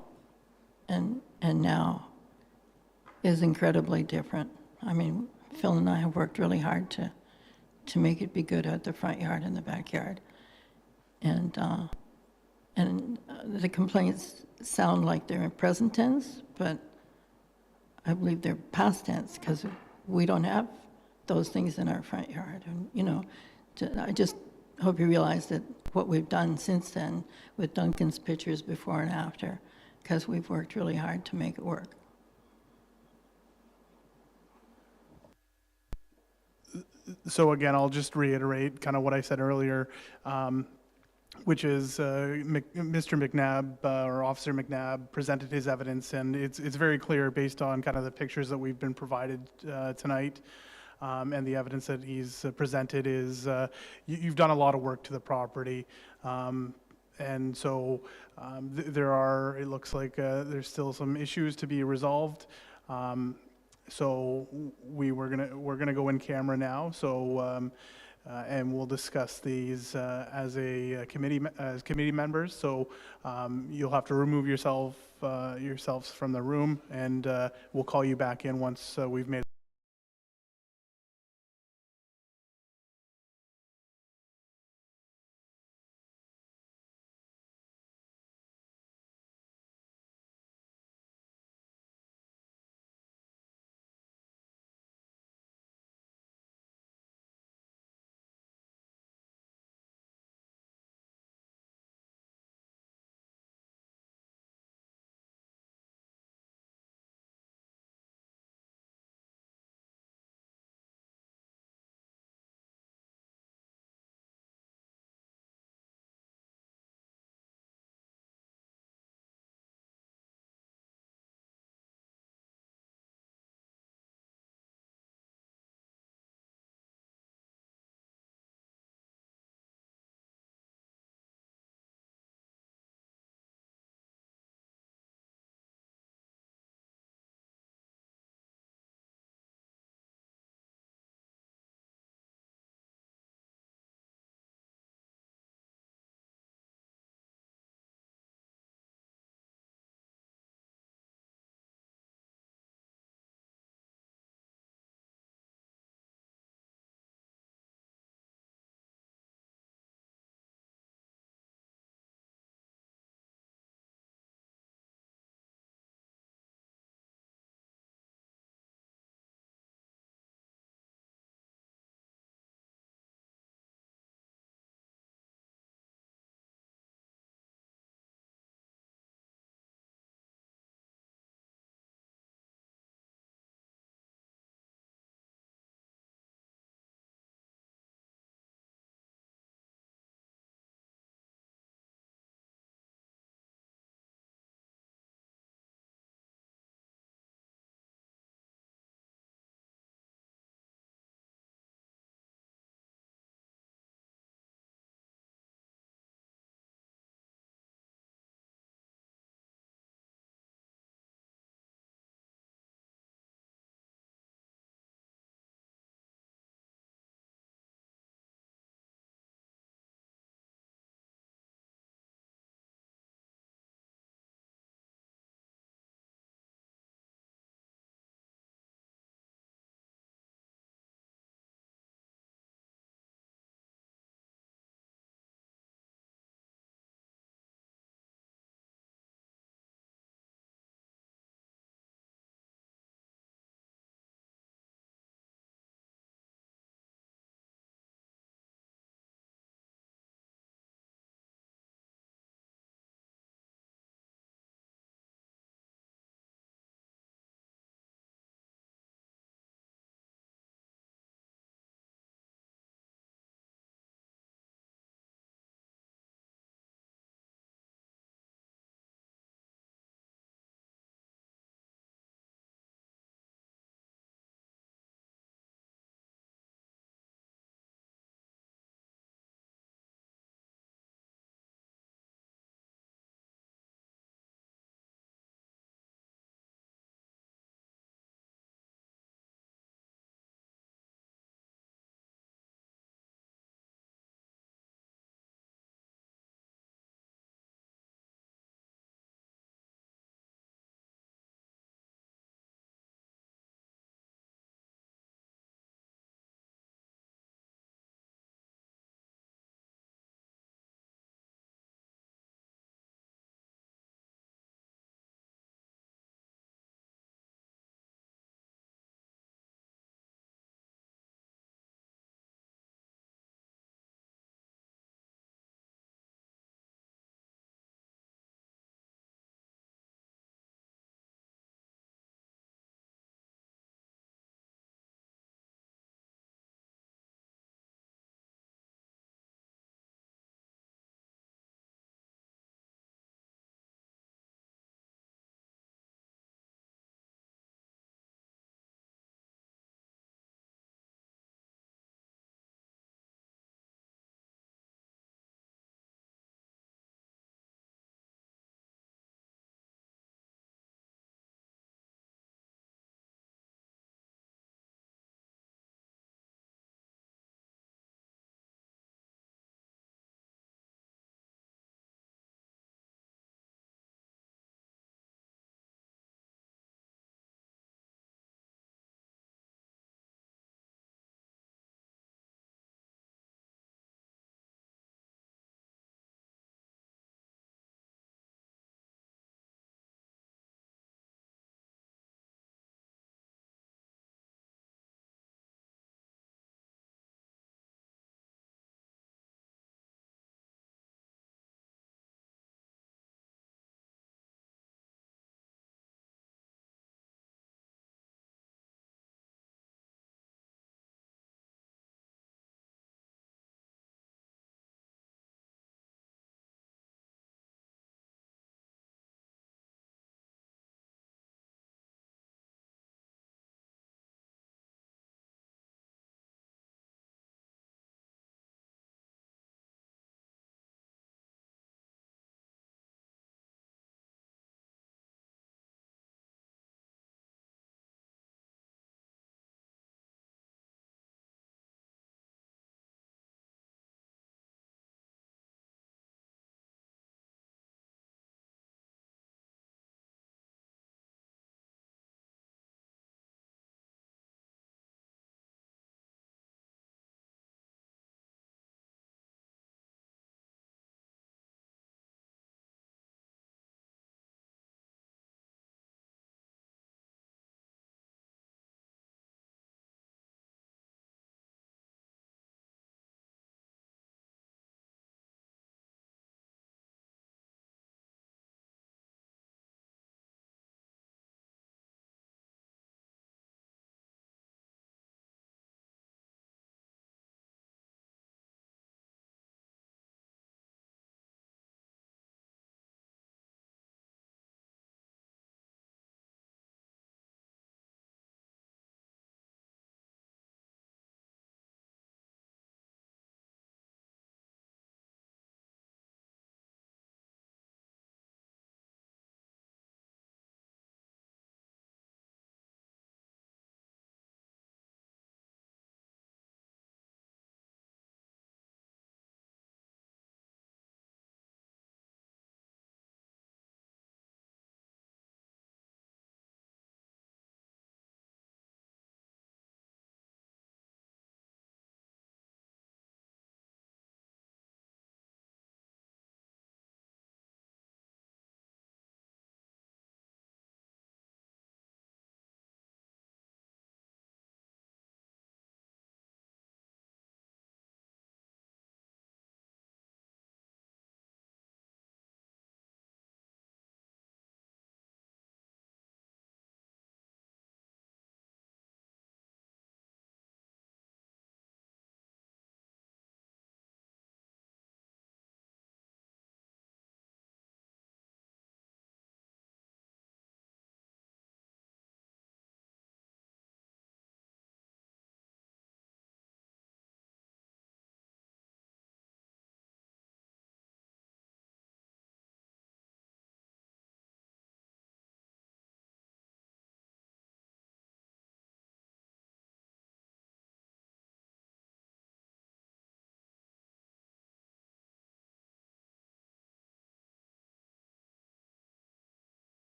and now is incredibly different. I mean, Phil and I have worked really hard to make it be good at the front yard and the backyard. And the complaints sound like they're in present tense, but I believe they're past tense, because we don't have those things in our front yard. And, you know, I just hope you realize that what we've done since then with Duncan's pictures before and after, because we've worked really hard to make it work. So again, I'll just reiterate kind of what I said earlier, which is Mr. McNabb or Officer McNabb presented his evidence, and it's very clear based on kind of the pictures that we've been provided tonight. And the evidence that he's presented is you've done a lot of work to the property. And so it looks like there's still some issues to be resolved. So we're gonna go in camera now. So and we'll discuss these as committee members. So you'll have to remove yourselves from the room, and we'll call you back in once we've made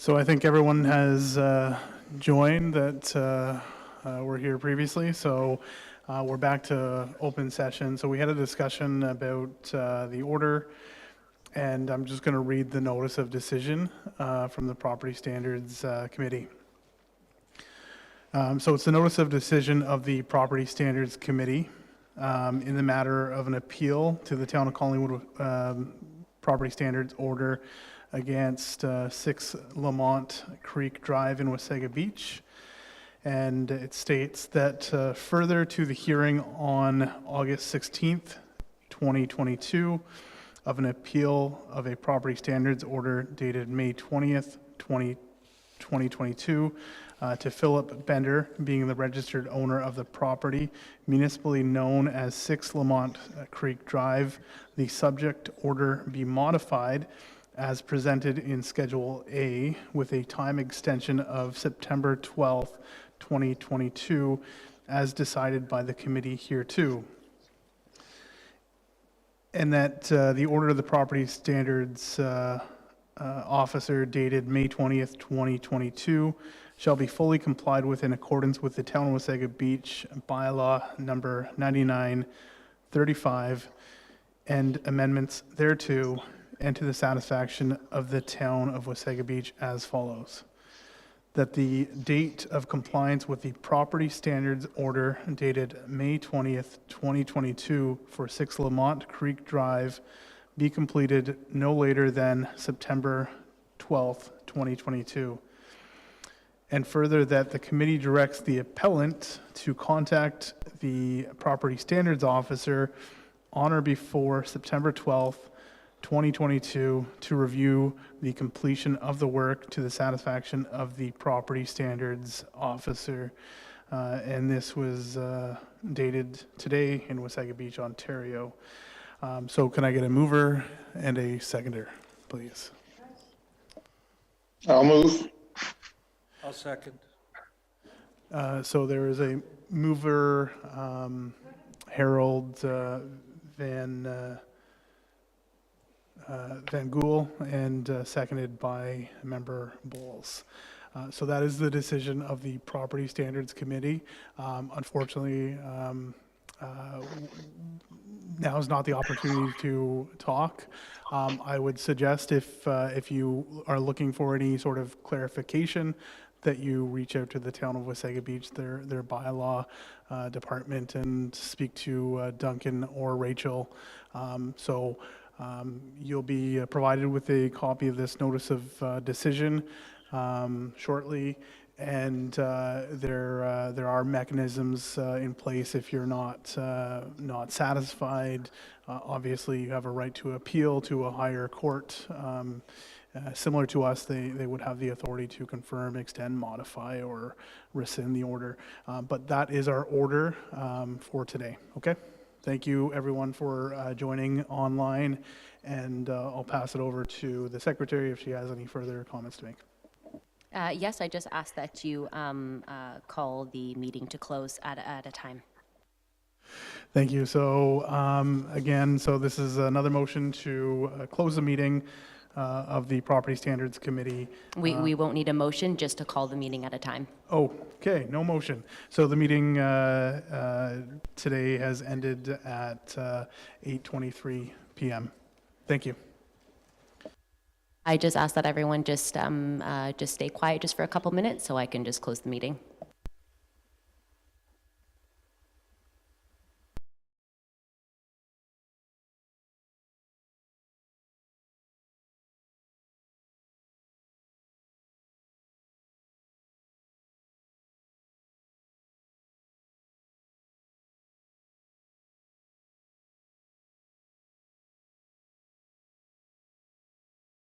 So I think everyone has joined that were here previously. So we're back to open session. So we had a discussion about the order, and I'm just going to read the notice of decision from the Property Standards Committee. So it's the notice of decision of the Property Standards Committee in the matter of an appeal to the Town of Collingwood Property Standards Order against 6 Lamont Creek Drive in Wasaga Beach. And it states that further to the hearing on August 16th, 2022, of an appeal of a property standards order dated May 20th, 2022, to Philip Bender, being the registered owner of the property, municipally known as 6 Lamont Creek Drive, the subject order be modified as presented in Schedule A with a time extension of September 12th, 2022, as decided by the committee hereto. And that the order of the property standards officer dated May 20th, 2022 shall be fully complied with in accordance with the Town of Wasaga Beach bylaw number 9935 and amendments thereto, and to the satisfaction of the Town of Wasaga Beach as follows. That the date of compliance with the property standards order dated May 20th, 2022 for 6 Lamont Creek Drive be completed no later than September 12th, 2022. And further, that the committee directs the appellant to contact the property standards officer on or before September 12th, 2022 to review the completion of the work to the satisfaction of the property standards officer. And this was dated today in Wasaga Beach, Ontario. So can I get a mover and a seconder, please? I'll move. I'll second. So there is a mover, Harold Van Gool, and seconded by member Bowles. So that is the decision of the Property Standards Committee. Unfortunately, now is not the opportunity to talk. I would suggest if you are looking for any sort of clarification, that you reach out to the Town of Wasaga Beach, their bylaw department, and speak to Duncan or Rachel. You'll be provided with a copy of this notice of decision shortly, and there are mechanisms in place if you're not satisfied. Obviously, you have a right to appeal to a higher court. Similar to us, they would have the authority to confirm, extend, modify, or rescind the order. But that is our order for today, okay? Thank you, everyone, for joining online, and I'll pass it over to the secretary if she has any further comments to make. Yes, I just asked that you call the meeting to close at a time. Thank you. So again, so this is another motion to close the meeting of the Property Standards Committee. We won't need a motion, just to call the meeting at a time. Oh, okay, no motion. So the meeting today has ended at 8:23 p.m. Thank you. I just ask that everyone just stay quiet just for a couple minutes so I can just close the meeting.